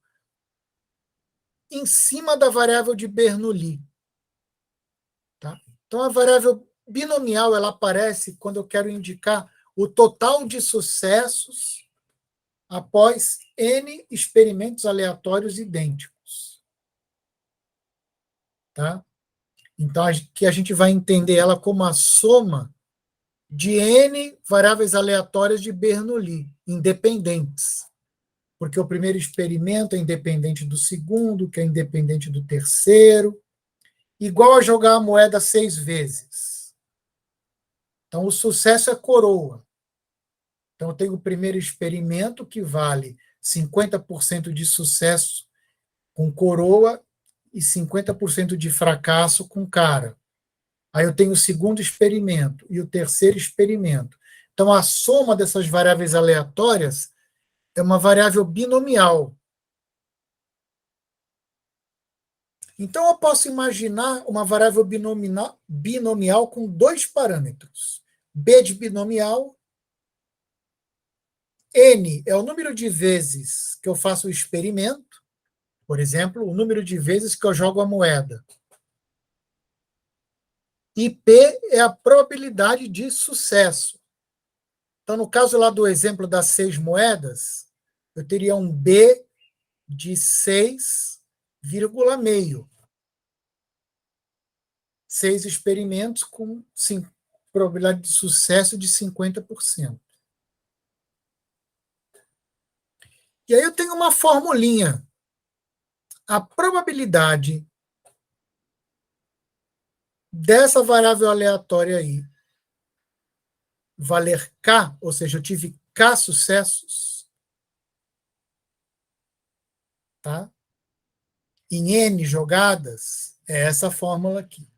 em cima da variável de Bernoulli. Tá? Então, a variável binomial ela aparece quando eu quero indicar o total de sucessos após N experimentos aleatórios idênticos. Tá? Então, aqui a gente vai entender ela como a soma de N variáveis aleatórias de Bernoulli, independentes. Porque o primeiro experimento é independente do segundo, que é independente do terceiro, igual a jogar a moeda 6 vezes. Então, o sucesso é coroa. Então, eu tenho o primeiro experimento, que vale 50% de sucesso com coroa e 50% de fracasso com cara. Aí eu tenho o segundo experimento e o terceiro experimento. Então, a soma dessas variáveis aleatórias é uma variável binomial. Então, eu posso imaginar uma variável binomial com 2 parâmetros. B de binomial, N é o número de vezes que eu faço o experimento, por exemplo, o número de vezes que eu jogo a moeda. E P é a probabilidade de sucesso. Então, no caso lá do exemplo das 6 moedas, eu teria um B de 6,5. 6 experimentos com probabilidade de sucesso de 50%. E aí eu tenho uma formulinha. A probabilidade dessa variável aleatória aí valer K, ou seja, eu tive K sucessos, tá? Em N jogadas, é essa fórmula aqui.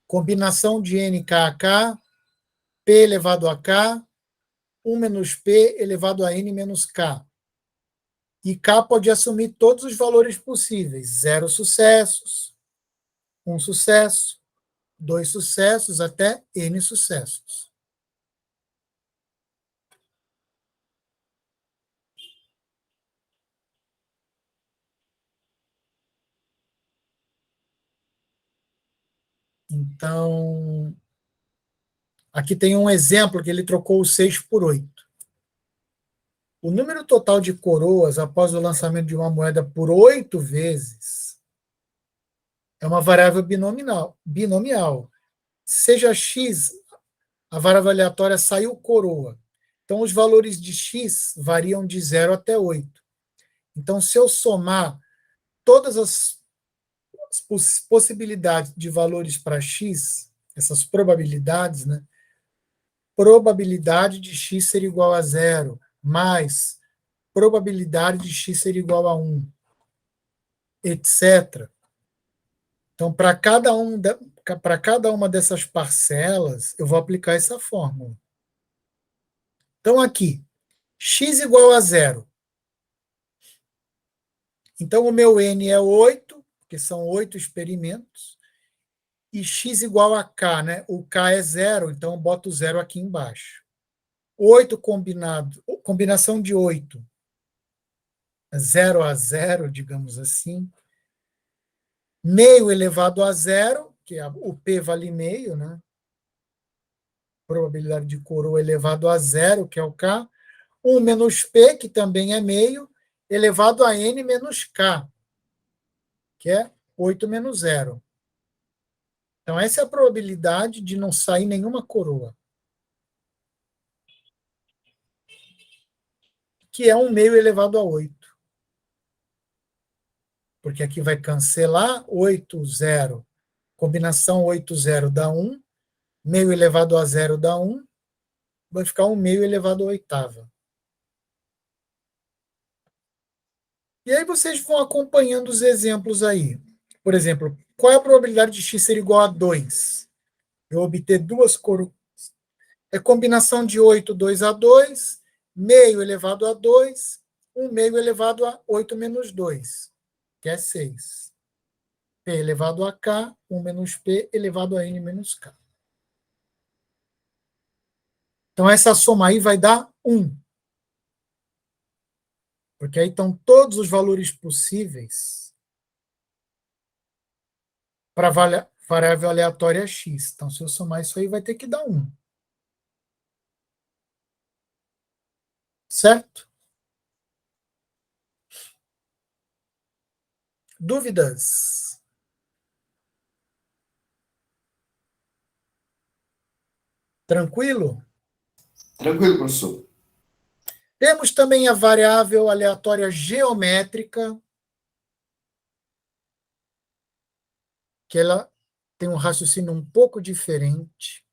Combinação de NK a K, P elevado a K, 1 menos P elevado a N menos K. E K pode assumir todos os valores possíveis. 0 sucessos, 1 sucesso, 2 sucessos, até N sucessos. Então, aqui tem um exemplo que ele trocou o 6 por 8. O número total de coroas após o lançamento de uma moeda por 8 vezes é uma variável binomial. Seja x a variável aleatória saiu coroa. Então, os valores de x variam de 0 até 8. Então, se eu somar todas as possibilidades de valores para x, essas probabilidades, né? Probabilidade de x ser igual a 0, mais probabilidade de x ser igual a 1, etc. Então, para cada uma dessas parcelas, eu vou aplicar essa fórmula. Então, aqui, x igual a 0. Então, o meu n é 8, porque são 8 experimentos, e x igual a k, né? O k é 0, então eu boto 0 aqui embaixo. 8 combinação de 8, 0 a 0, digamos assim, meio elevado a 0, que o p vale meio, né? Probabilidade de coroa elevado a 0, que é o k, 1 menos p, que também é meio, elevado a n menos k, que é 8 menos 0. Então, essa é a probabilidade de não sair nenhuma coroa, que é 1 meio elevado a 8. Porque aqui vai cancelar 8, 0. Combinação 8, 0 dá 1. Meio elevado a 0 dá 1. Vai ficar 1 meio elevado a oitava. E aí vocês vão acompanhando os exemplos aí. Por exemplo, qual é a probabilidade de x ser igual a 2? Eu obter duas coroas. É combinação de 8, 2 a 2, meio elevado a 2, 1 meio elevado a 8 menos 2, que é 6. P elevado a k, 1 menos p elevado a n menos k. Então, essa soma aí vai dar 1. Porque aí estão todos os valores possíveis para a variável aleatória x. Então, se eu somar isso aí, vai ter que dar 1. Certo? Dúvidas? Tranquilo? Tranquilo, professor. Temos também a variável aleatória geométrica, que ela tem um raciocínio um pouco diferente.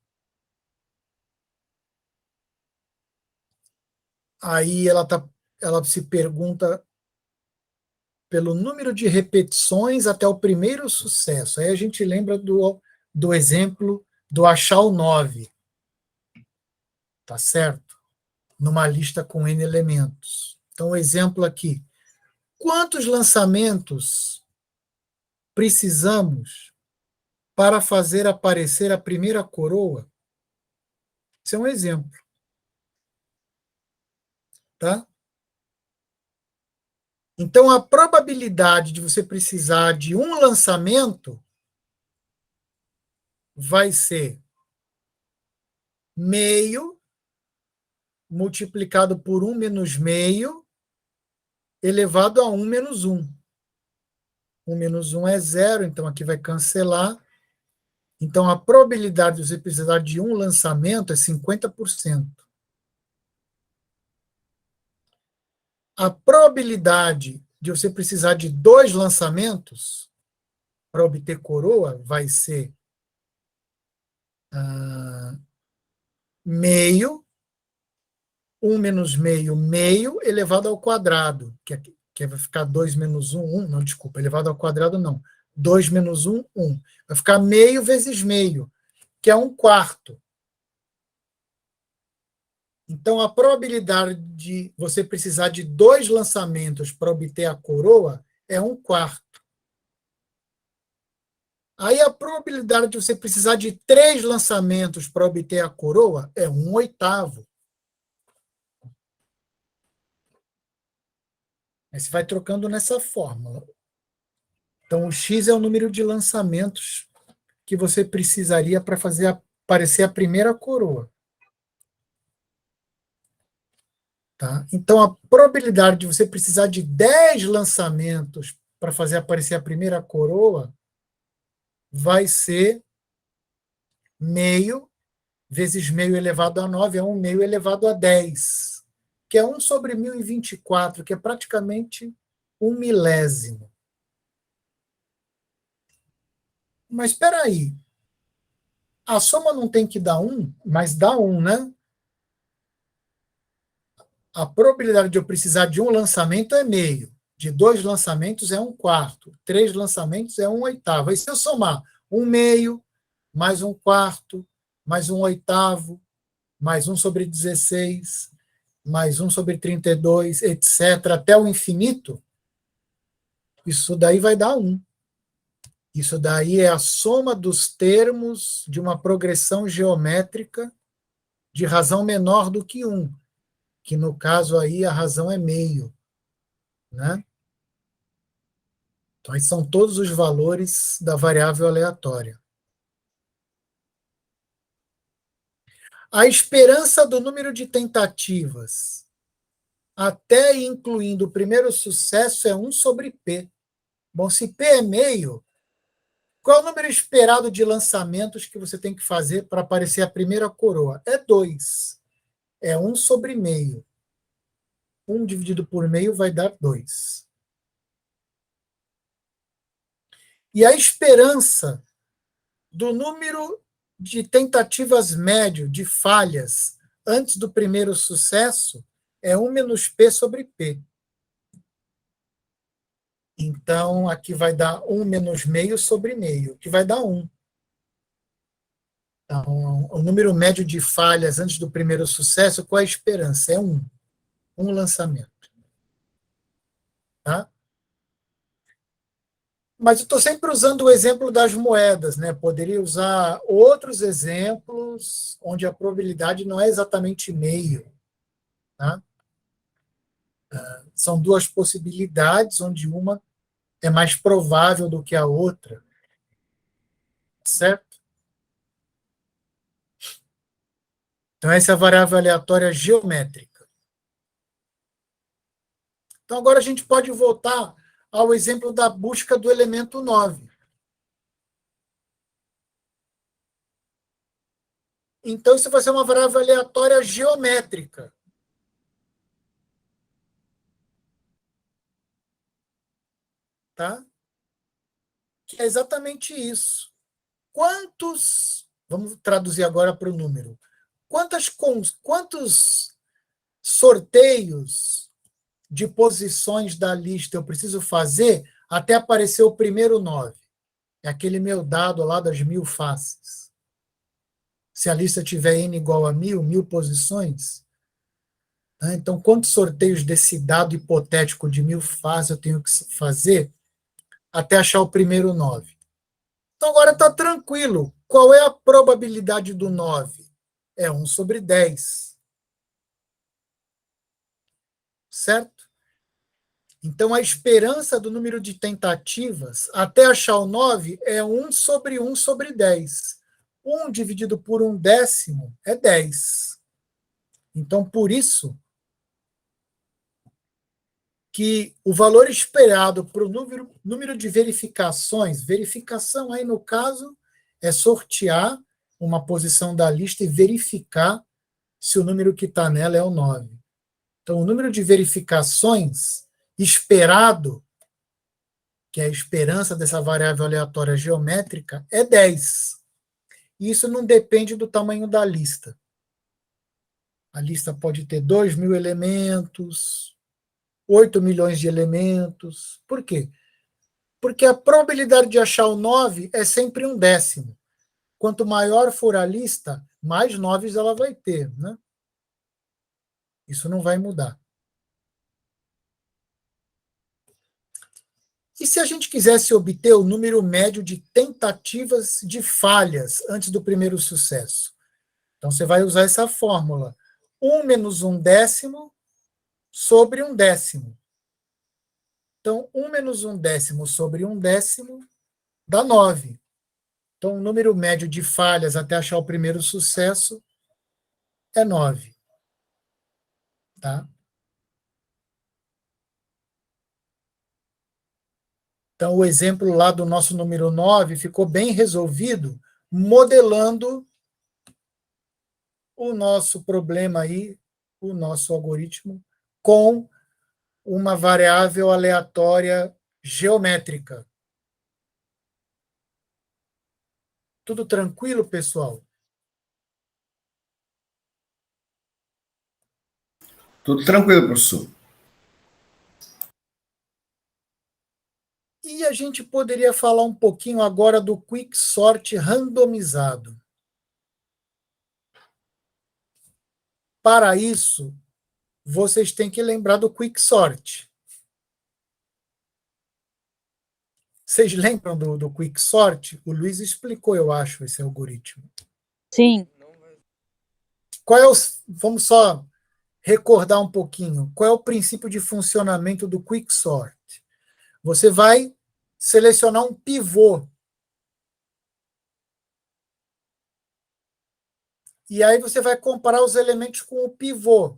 Aí ela se pergunta pelo número de repetições até o primeiro sucesso. Aí a gente lembra do exemplo do achar o 9. Tá certo? Numa lista com N elementos. Então, o exemplo aqui. Quantos lançamentos precisamos para fazer aparecer a primeira coroa? Esse é um exemplo. Tá? Então, a probabilidade de você precisar de um lançamento vai ser meio multiplicado por 1 menos meio elevado a 1 menos 1. 1 menos 1 é 0, então aqui vai cancelar. Então, a probabilidade de você precisar de um lançamento é 50%. A probabilidade de você precisar de 2 lançamentos para obter coroa vai ser meio, 1 menos meio, meio, elevado ao quadrado, que vai ficar 2 menos 1, 1, não, desculpa, elevado ao quadrado não, 2 menos 1, 1. Vai ficar meio vezes meio, que é 1/4. Então, a probabilidade de você precisar de 2 lançamentos para obter a coroa é 1/4. Aí, a probabilidade de você precisar de 3 lançamentos para obter a coroa é 1/8. Aí você vai trocando nessa fórmula. Então, o x é o número de lançamentos que você precisaria para fazer aparecer a primeira coroa. Tá? Então, a probabilidade de você precisar de 10 lançamentos para fazer aparecer a primeira coroa vai ser meio vezes meio elevado a 9 é 1 meio elevado a 10, que é 1 sobre 1024, que é praticamente 1 milésimo. Mas espera aí, a soma não tem que dar 1, mas dá 1, né? A probabilidade de eu precisar de um lançamento é meio, de 2 lançamentos é 1/4, 3 lançamentos é 1/8. Aí se eu somar 1 meio, mais 1/4, mais 1/8, mais 1 sobre 16, mais 1 sobre 32, etc., até o infinito, isso daí vai dar 1. Isso daí é a soma dos termos de uma progressão geométrica de razão menor do que 1, que no caso aí a razão é meio, né? Então, esses são todos os valores da variável aleatória. A esperança do número de tentativas, até e incluindo o primeiro sucesso, é 1 sobre P. Bom, se P é meio, qual é o número esperado de lançamentos que você tem que fazer para aparecer a primeira coroa? É 2. É 1 sobre meio. 1 dividido por meio vai dar 2. E a esperança do número de tentativas médio, de falhas, antes do primeiro sucesso, é 1 menos P sobre P. Então, aqui vai dar 1 menos meio sobre meio, que vai dar 1. Então, o número médio de falhas antes do primeiro sucesso, qual é a esperança? É 1. 1 lançamento. Tá? Mas eu estou sempre usando o exemplo das moedas, né? Poderia usar outros exemplos onde a probabilidade não é exatamente meio. Tá? São duas possibilidades, onde uma é mais provável do que a outra. Certo? Então, essa é a variável aleatória geométrica. Então, agora a gente pode voltar ao exemplo da busca do elemento 9. Então, isso vai ser uma variável aleatória geométrica. Tá? Que é exatamente isso. Vamos traduzir agora para o número. Quantos sorteios de posições da lista eu preciso fazer até aparecer o primeiro 9? É aquele meu dado lá das 1000 faces. Se a lista tiver n igual a 1000 posições, né? Então, quantos sorteios desse dado hipotético de 1000 faces eu tenho que fazer até achar o primeiro 9? Então, agora está tranquilo. Qual é a probabilidade do 9? É 1 sobre 10. Certo? Então, a esperança do número de tentativas até achar o 9 é 1 sobre 1 sobre 10. 1 dividido por 1/10 é 10. Então, por isso que o valor esperado para o número de verificações, verificação aí no caso é sortear uma posição da lista e verificar se o número que está nela é o 9. Então, o número de verificações esperado, que é a esperança dessa variável aleatória geométrica, é 10. E isso não depende do tamanho da lista. A lista pode ter 2.000 elementos, 8 milhões de elementos. Por quê? Porque a probabilidade de achar o 9 é sempre 1/10. Quanto maior for a lista, mais 9 ela vai ter, né? Isso não vai mudar. E se a gente quisesse obter o número médio de tentativas de falhas antes do primeiro sucesso? Então, você vai usar essa fórmula. 1 menos 1/10 sobre 1/10. Então, 1 menos 1/10 sobre 1/10 dá 9. Então, o número médio de falhas até achar o primeiro sucesso é 9. Tá? Então, o exemplo lá do nosso número 9 ficou bem resolvido, modelando o nosso problema aí, o nosso algoritmo, com uma variável aleatória geométrica. Tudo tranquilo, pessoal? Tudo tranquilo, professor. E a gente poderia falar um pouquinho agora do quicksort randomizado. Para isso, vocês têm que lembrar do quicksort. Vocês lembram do quicksort? O Luiz explicou, eu acho, esse algoritmo. Sim. Qual é vamos só recordar um pouquinho. Qual é o princípio de funcionamento do quicksort? Você vai selecionar um pivô. E aí você vai comparar os elementos com o pivô.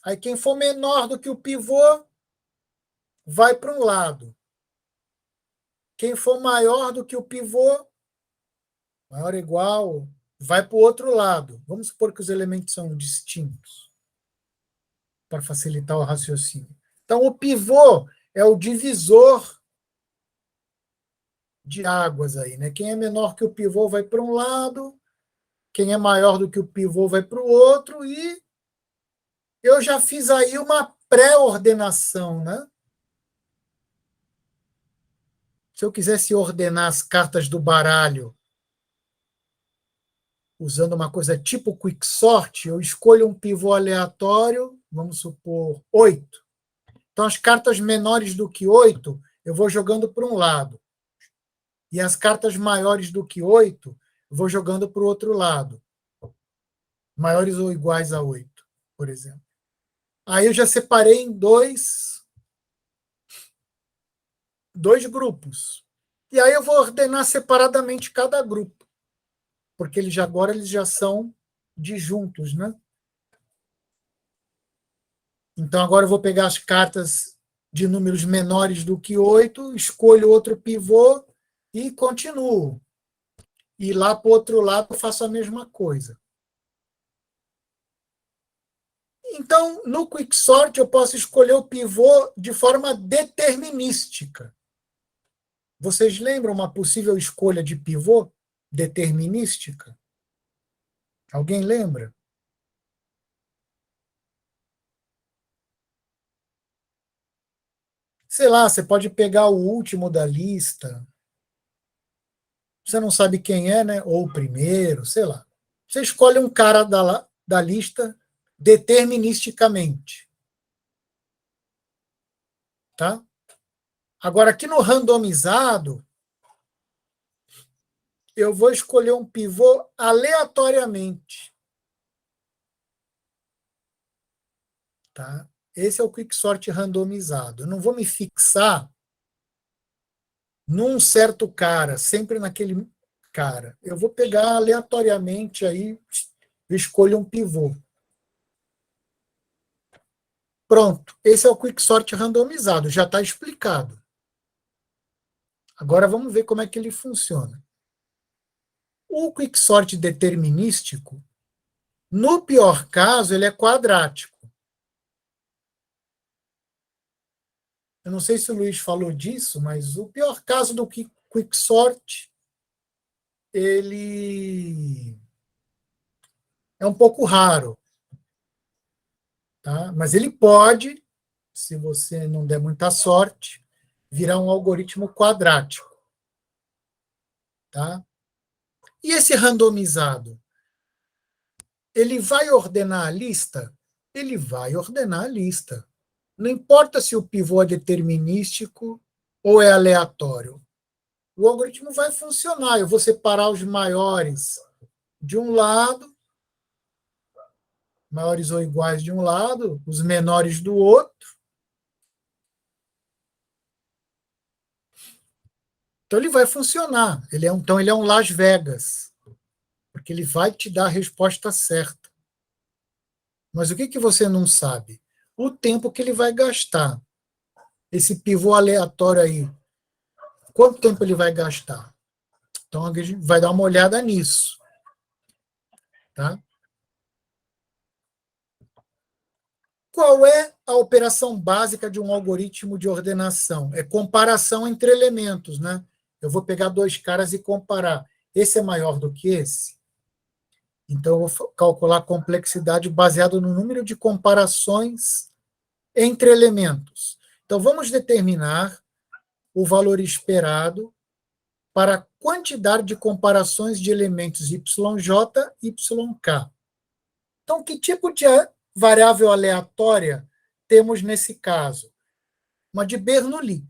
Aí quem for menor do que o pivô vai para um lado. Quem for maior do que o pivô, maior ou igual, vai para o outro lado. Vamos supor que os elementos são distintos, para facilitar o raciocínio. Então, o pivô é o divisor de águas aí, né? Quem é menor que o pivô vai para um lado, quem é maior do que o pivô vai para o outro, e eu já fiz aí uma pré-ordenação, né? Se eu quisesse ordenar as cartas do baralho usando uma coisa tipo quicksort, eu escolho um pivô aleatório, vamos supor 8. Então, as cartas menores do que 8, eu vou jogando para um lado. E as cartas maiores do que 8, eu vou jogando para o outro lado. Maiores ou iguais a 8, por exemplo. Aí eu já separei em dois grupos. E aí eu vou ordenar separadamente cada grupo, porque agora eles já são disjuntos, né? Então agora eu vou pegar as cartas de números menores do que 8, escolho outro pivô e continuo. E lá para o outro lado eu faço a mesma coisa. Então, no quicksort eu posso escolher o pivô de forma determinística. Vocês lembram uma possível escolha de pivô determinística? Alguém lembra? Sei lá, você pode pegar o último da lista. Você não sabe quem é, né? Ou o primeiro, sei lá. Você escolhe um cara da lista deterministicamente. Tá? Agora, aqui no randomizado, eu vou escolher um pivô aleatoriamente. Tá? Esse é o quicksort randomizado. Eu não vou me fixar num certo cara, sempre naquele cara. Eu vou pegar aleatoriamente aí, eu escolho um pivô. Pronto, esse é o quicksort randomizado, já está explicado. Agora vamos ver como é que ele funciona. O quicksort determinístico, no pior caso, ele é quadrático. Eu não sei se o Luiz falou disso, mas o pior caso do quicksort, ele é um pouco raro. Tá? Mas ele pode, se você não der muita sorte, virar um algoritmo quadrático. Tá? E esse randomizado? Ele vai ordenar a lista? Ele vai ordenar a lista. Não importa se o pivô é determinístico ou é aleatório. O algoritmo vai funcionar. Eu vou separar os maiores de um lado, maiores ou iguais de um lado, os menores do outro. Então ele vai funcionar. Então ele é um Las Vegas, porque ele vai te dar a resposta certa. Mas o que você não sabe? O tempo que ele vai gastar. Esse pivô aleatório aí, quanto tempo ele vai gastar? Então a gente vai dar uma olhada nisso. Tá? qual é a operação básica de um algoritmo de ordenação? É comparação entre elementos, né? Eu vou pegar dois caras e comparar. Esse é maior do que esse? Então, eu vou calcular a complexidade baseada no número de comparações entre elementos. Então, vamos determinar o valor esperado para a quantidade de comparações de elementos YJ e YK. Então, que tipo de variável aleatória temos nesse caso? Uma de Bernoulli,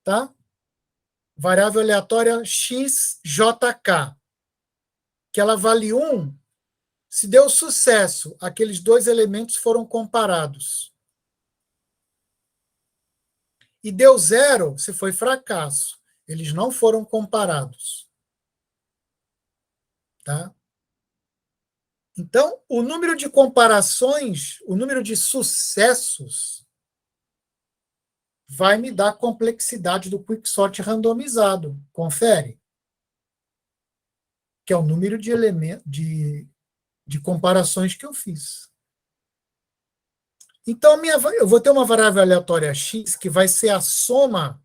tá? Variável aleatória XJK, que ela vale 1, se deu sucesso, aqueles dois elementos foram comparados. E deu 0 se foi fracasso. Eles não foram comparados. Tá? Então, o número de comparações, o número de sucessos, vai me dar a complexidade do quicksort randomizado. Confere. Que é o número de elementos de comparações que eu fiz. Então, eu vou ter uma variável aleatória x que vai ser a soma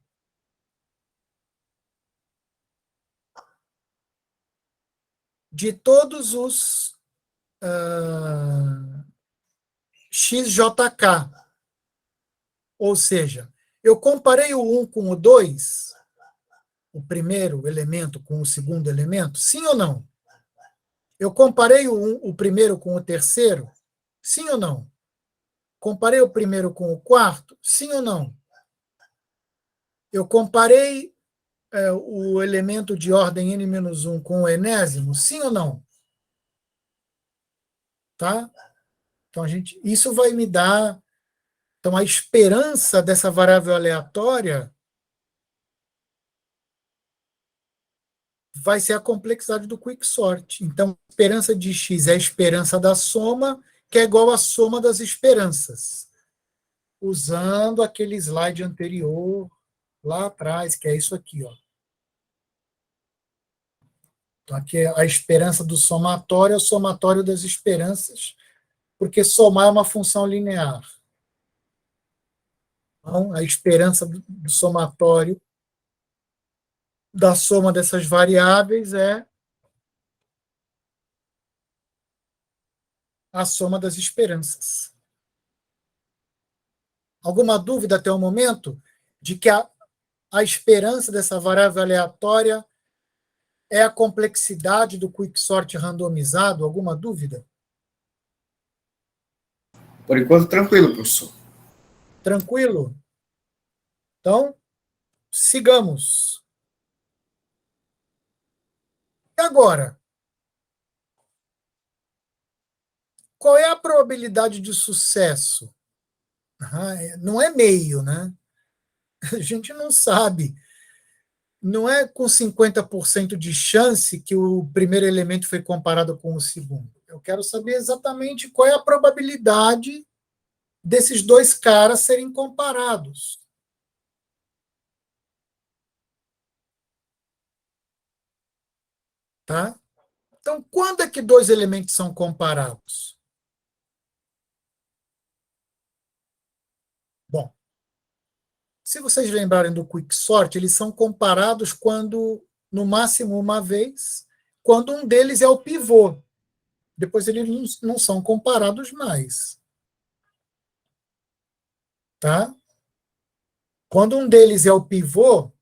de todos os XJK. Ou seja, eu comparei o 1 com o 2, o primeiro elemento com o segundo elemento, sim ou não? Eu comparei o primeiro com o terceiro, sim ou não? Comparei o primeiro com o quarto, sim ou não? Eu comparei o elemento de ordem n-1 com o enésimo, sim ou não? Tá? Então, isso vai me dar... Então, a esperança dessa variável aleatória vai ser a complexidade do quicksort. Então, a esperança de x é a esperança da soma, que é igual à soma das esperanças. Usando aquele slide anterior, lá atrás, que é isso aqui, ó. Então, aqui é a esperança do somatório, é o somatório das esperanças, porque somar é uma função linear. Então, a esperança do somatório da soma dessas variáveis é a soma das esperanças. Alguma dúvida até o momento de que a esperança dessa variável aleatória é a complexidade do quicksort randomizado? Alguma dúvida? Por enquanto, tranquilo, professor. Tranquilo? Então, sigamos. E agora? Qual é a probabilidade de sucesso? Não é meio, né? A gente não sabe. Não é com 50% de chance que o primeiro elemento foi comparado com o segundo. Eu quero saber exatamente qual é a probabilidade desses dois caras serem comparados. Tá? Então, quando é que dois elementos são comparados? Bom, se vocês lembrarem do quicksort, eles são comparados quando, no máximo uma vez, quando um deles é o pivô. Depois eles não são comparados mais. Tá? Quando um deles é o pivô,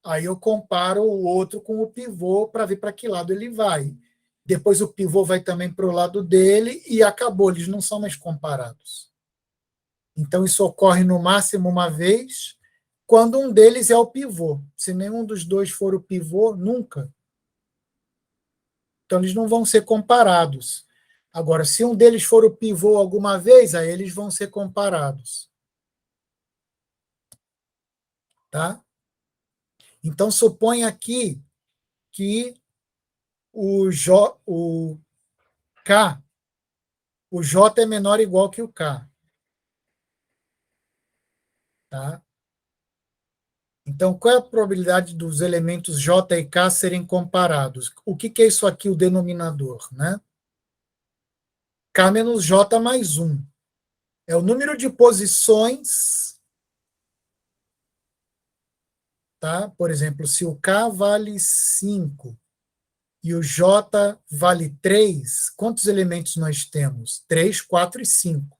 aí eu comparo o outro com o pivô para ver para que lado ele vai. Depois o pivô vai também para o lado dele e acabou, eles não são mais comparados. Então isso ocorre no máximo uma vez, quando um deles é o pivô. Se nenhum dos dois for o pivô, nunca. Então eles não vão ser comparados. Agora, se um deles for o pivô alguma vez, aí eles vão ser comparados. Tá? Então, suponha aqui que o K, o J é menor ou igual que o K. Tá? Então, qual é a probabilidade dos elementos J e K serem comparados? O que é isso aqui, o denominador? Né? K menos J mais 1. É o número de posições, tá? Por exemplo, se o K vale 5 e o J vale 3, quantos elementos nós temos? 3, 4 e 5.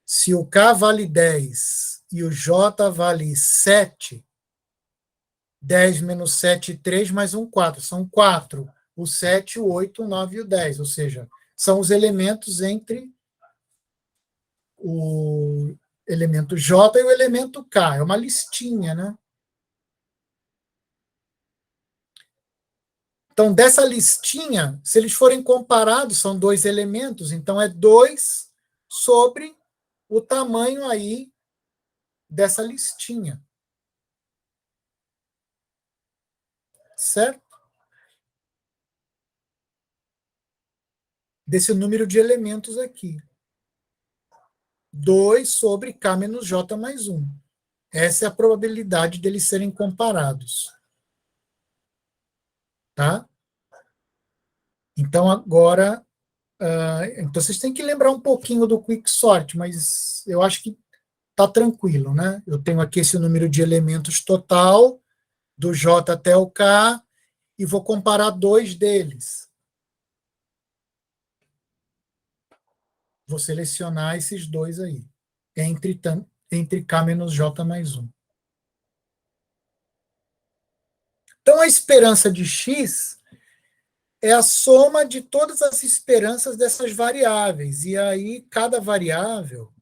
Se o K vale 10 e o J vale 7, 10 menos 7 e 3 mais um 4. São 4. O 7, o 8, o 9 e o 10. Ou seja, são os elementos entre o elemento J e o elemento K. É uma listinha, né? Então, dessa listinha, se eles forem comparados, são dois elementos, então é 2 sobre o tamanho aí dessa listinha. Certo? Desse número de elementos aqui. 2 sobre K menos J mais 1. Essa é a probabilidade deles serem comparados. Tá? Então, agora... então, vocês têm que lembrar um pouquinho do quicksort, mas eu acho que está tranquilo, né? Eu tenho aqui esse número de elementos total, do J até o K, e vou comparar dois deles. Vou selecionar esses dois aí, entre K menos J mais 1. Então, a esperança de X é a soma de todas as esperanças dessas variáveis. E aí, cada variável,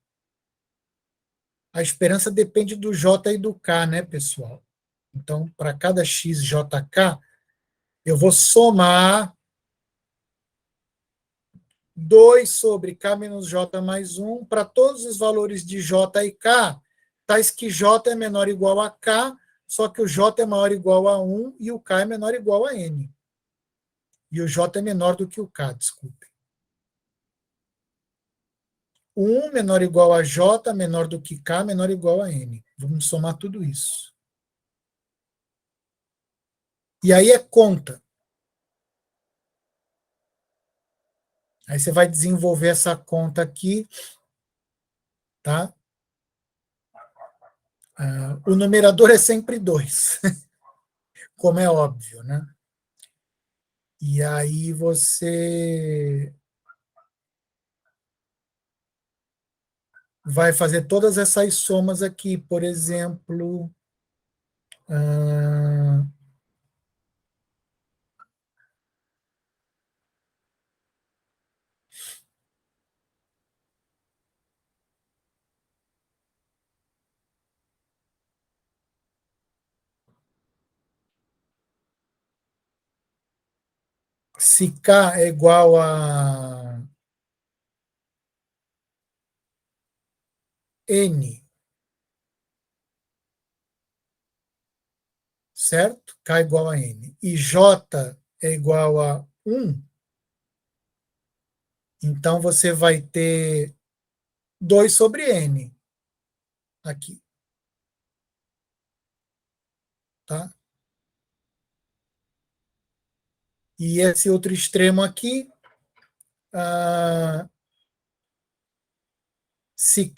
a esperança depende do J e do K, né, pessoal? Então, para cada XJK, eu vou somar 2 sobre K menos J mais 1 para todos os valores de J e K, tais que J é menor ou igual a K, só que o J é maior ou igual a 1 e o K é menor ou igual a N. E o J é menor do que o K, desculpe. 1 menor ou igual a J, menor do que K, menor ou igual a N. Vamos somar tudo isso. E aí é conta. Aí você vai desenvolver essa conta aqui, tá? O numerador é sempre 2, como é óbvio, né? E aí você vai fazer todas essas somas aqui, por exemplo, se K é igual a N, certo? K é igual a N. E J é igual a 1, então você vai ter 2 sobre N aqui. Tá? E esse outro extremo aqui, se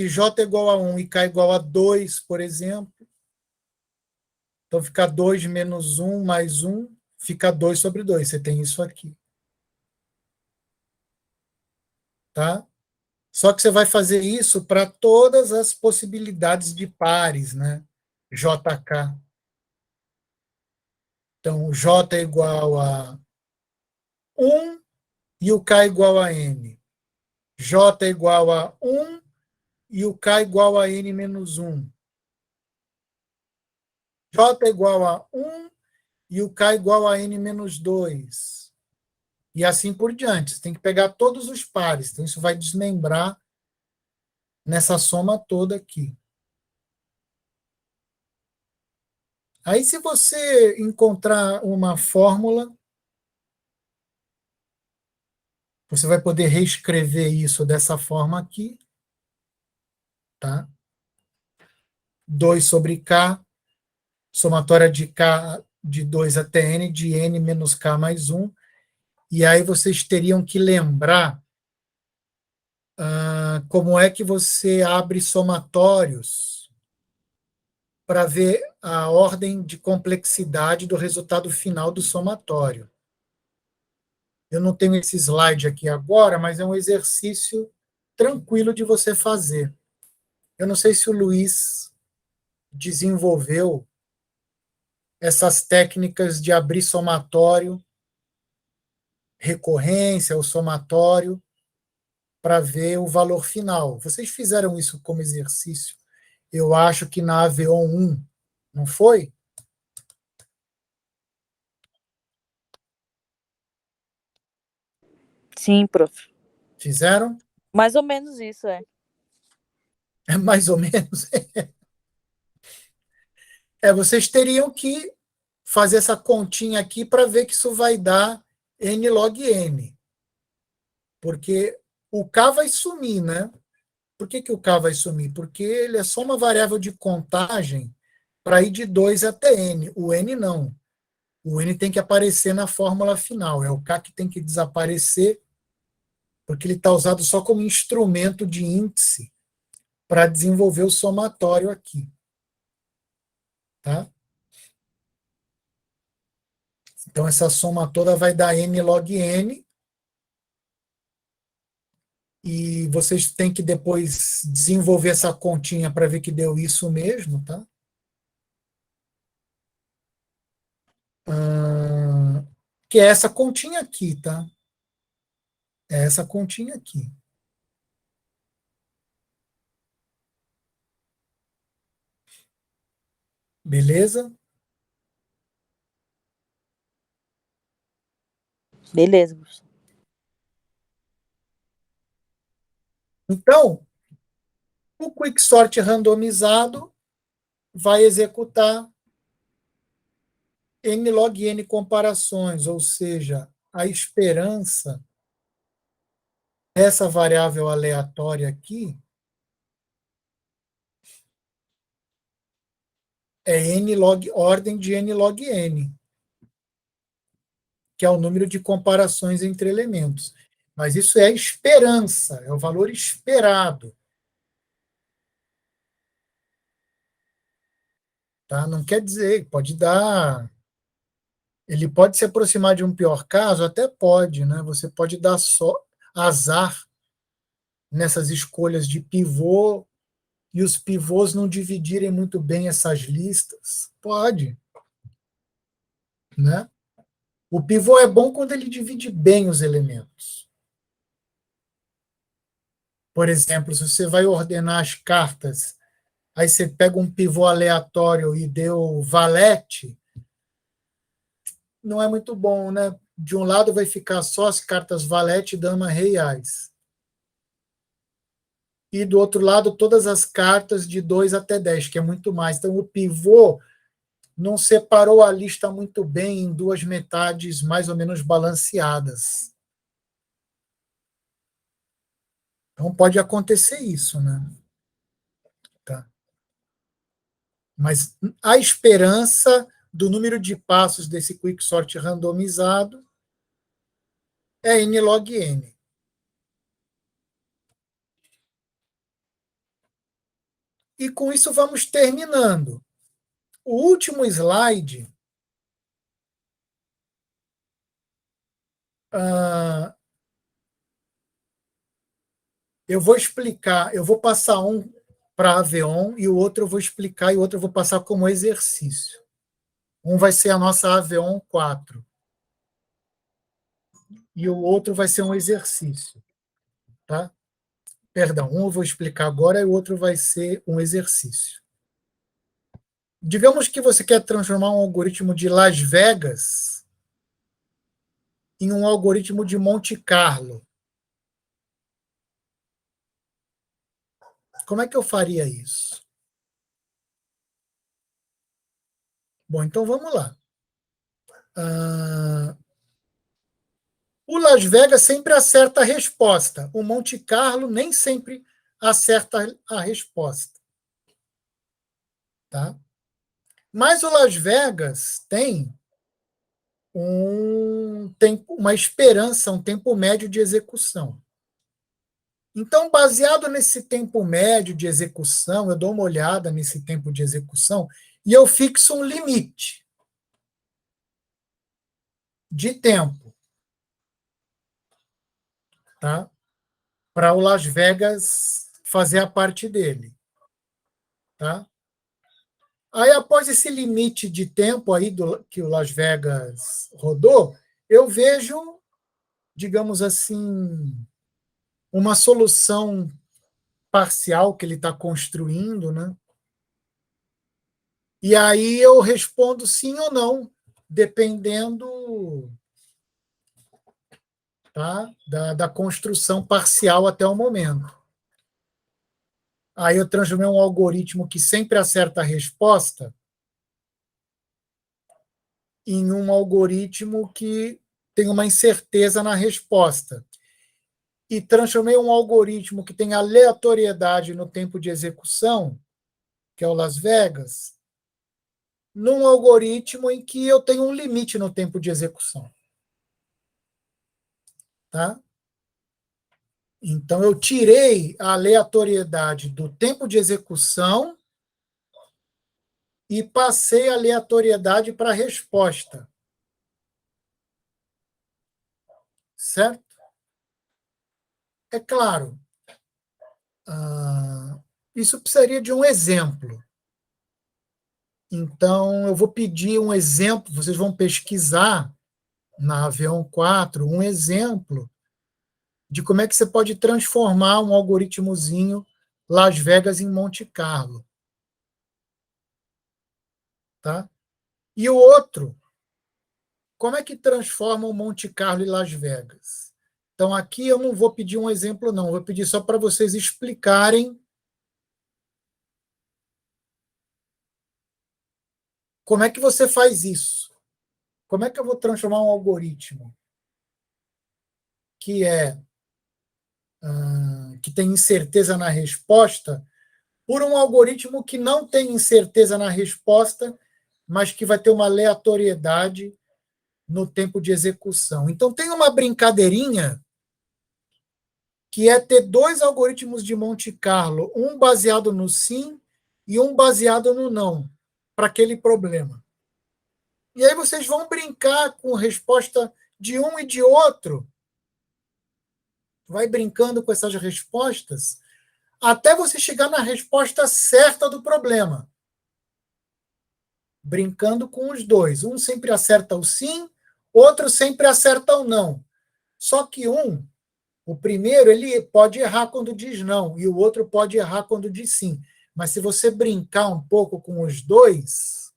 J é igual a 1 e K é igual a 2, por exemplo, então fica 2 menos 1 mais 1, fica 2 sobre 2. Você tem isso aqui. Tá? Só que você vai fazer isso para todas as possibilidades de pares, né? JK. Então, o J é igual a 1 e o K é igual a N. J é igual a 1 e o K é igual a N menos 1. J é igual a 1 e o K é igual a N menos 2. E assim por diante. Você tem que pegar todos os pares. Então, isso vai desmembrar nessa soma toda aqui. Aí, se você encontrar uma fórmula, você vai poder reescrever isso dessa forma aqui. Tá? 2 sobre K, somatória de K de 2 até N, de N menos K mais 1. E aí vocês teriam que lembrar como é que você abre somatórios para ver a ordem de complexidade do resultado final do somatório. Eu não tenho esse slide aqui agora, mas é um exercício tranquilo de você fazer. Eu não sei se o Luiz desenvolveu essas técnicas de abrir somatório, recorrência, o somatório, para ver o valor final. Vocês fizeram isso como exercício, eu acho que na AVEON 1, não foi? Sim, prof. Fizeram? Mais ou menos isso, é. É mais ou menos. Vocês teriam que fazer essa continha aqui para ver que isso vai dar n log n. Porque o k vai sumir, né? Por que o k vai sumir? Porque ele é só uma variável de contagem para ir de 2 até n. O n não. O n tem que aparecer na fórmula final. É o k que tem que desaparecer, porque ele está usado só como instrumento de índice para desenvolver o somatório aqui. Tá? Então, essa soma toda vai dar n log n, e vocês têm que depois desenvolver essa continha para ver que deu isso mesmo, tá? Que é essa continha aqui, tá? É essa continha aqui. Beleza? Beleza, professor. Então, o quicksort randomizado vai executar n log n comparações, ou seja, a esperança dessa variável aleatória aqui é ordem de n log n, que é o número de comparações entre elementos. Mas isso é a esperança, é o valor esperado. Tá? Não quer dizer, pode dar. Ele pode se aproximar de um pior caso? Até pode, né? Você pode dar só azar nessas escolhas de pivô e os pivôs não dividirem muito bem essas listas. Pode. Né? O pivô é bom quando ele divide bem os elementos. Por exemplo, se você vai ordenar as cartas, aí você pega um pivô aleatório e deu valete, não é muito bom, né? De um lado vai ficar só as cartas valete, dama, rei, ás. E do outro lado, todas as cartas de 2 até 10, que é muito mais. Então, o pivô não separou a lista muito bem em duas metades mais ou menos balanceadas. Então, pode acontecer isso, né? Tá. Mas a esperança do número de passos desse quicksort randomizado é n log n. E com isso vamos terminando. O último slide eu vou explicar, eu vou passar um para a Aveon e o outro eu vou explicar e o outro eu vou passar como exercício. Um vai ser a nossa Aveon 4 e o outro vai ser um exercício. Tá? Perdão, um eu vou explicar agora e o outro vai ser um exercício. Digamos que você quer transformar um algoritmo de Las Vegas em um algoritmo de Monte Carlo. Como é que eu faria isso? Bom, então vamos lá. O Las Vegas sempre acerta a resposta. O Monte Carlo nem sempre acerta a resposta. Tá? Mas o Las Vegas tem uma esperança, um tempo médio de execução. Então, baseado nesse tempo médio de execução, eu dou uma olhada nesse tempo de execução e eu fixo um limite de tempo, tá? Para o Las Vegas fazer a parte dele, tá? Aí, após esse limite de tempo aí que o Las Vegas rodou, eu vejo, digamos assim, uma solução parcial que ele está construindo, né? E aí eu respondo sim ou não, dependendo, tá, da construção parcial até o momento. Aí eu transformei um algoritmo que sempre acerta a resposta em um algoritmo que tem uma incerteza na resposta. E transformei um algoritmo que tem aleatoriedade no tempo de execução, que é o Las Vegas, num algoritmo em que eu tenho um limite no tempo de execução. Tá? Então, eu tirei a aleatoriedade do tempo de execução e passei a aleatoriedade para a resposta. Certo? É claro, isso precisaria de um exemplo. Então, eu vou pedir um exemplo, vocês vão pesquisar na Avião 4 um exemplo de como é que você pode transformar um algoritmozinho Las Vegas em Monte Carlo. Tá? E o outro, como é que transforma o Monte Carlo em Las Vegas? Então, aqui eu não vou pedir um exemplo, não. Vou pedir só para vocês explicarem como é que você faz isso. Como é que eu vou transformar um algoritmo que tem incerteza na resposta por um algoritmo que não tem incerteza na resposta, mas que vai ter uma aleatoriedade no tempo de execução. Então, tem uma brincadeirinha que é ter dois algoritmos de Monte Carlo, um baseado no sim e um baseado no não, para aquele problema. E aí vocês vão brincar com a resposta de um e de outro, vai brincando com essas respostas, até você chegar na resposta certa do problema. Brincando com os dois. Um sempre acerta o sim, outro sempre acerta o não. Só que o primeiro, ele pode errar quando diz não, e o outro pode errar quando diz sim. Mas se você brincar um pouco com os dois,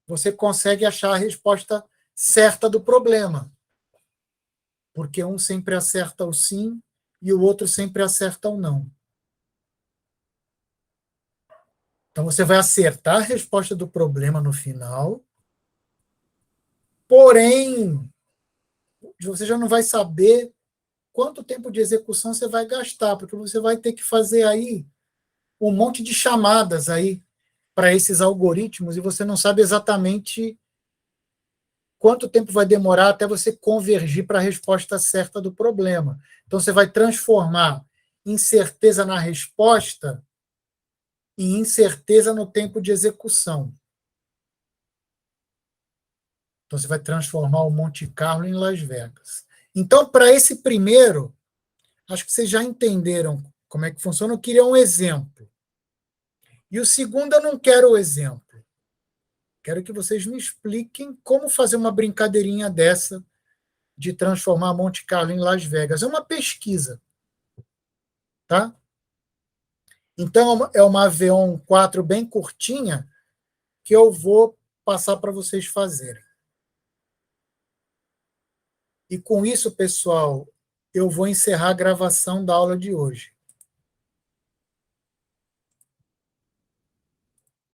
você consegue achar a resposta certa do problema. Porque um sempre acerta o sim e o outro sempre acerta o não. Então, você vai acertar a resposta do problema no final, porém, você já não vai saber quanto tempo de execução você vai gastar, porque você vai ter que fazer aí um monte de chamadas aí para esses algoritmos e você não sabe exatamente quanto tempo vai demorar até você convergir para a resposta certa do problema. Então, você vai transformar incerteza na resposta em incerteza no tempo de execução. Então, você vai transformar o Monte Carlo em Las Vegas. Então, para esse primeiro, acho que vocês já entenderam como é que funciona. Eu queria um exemplo. E o segundo, eu não quero o exemplo. Quero que vocês me expliquem como fazer uma brincadeirinha dessa de transformar Monte Carlo em Las Vegas. É uma pesquisa. Tá? Então, é uma Avião 4 bem curtinha que eu vou passar para vocês fazerem. E com isso, pessoal, eu vou encerrar a gravação da aula de hoje.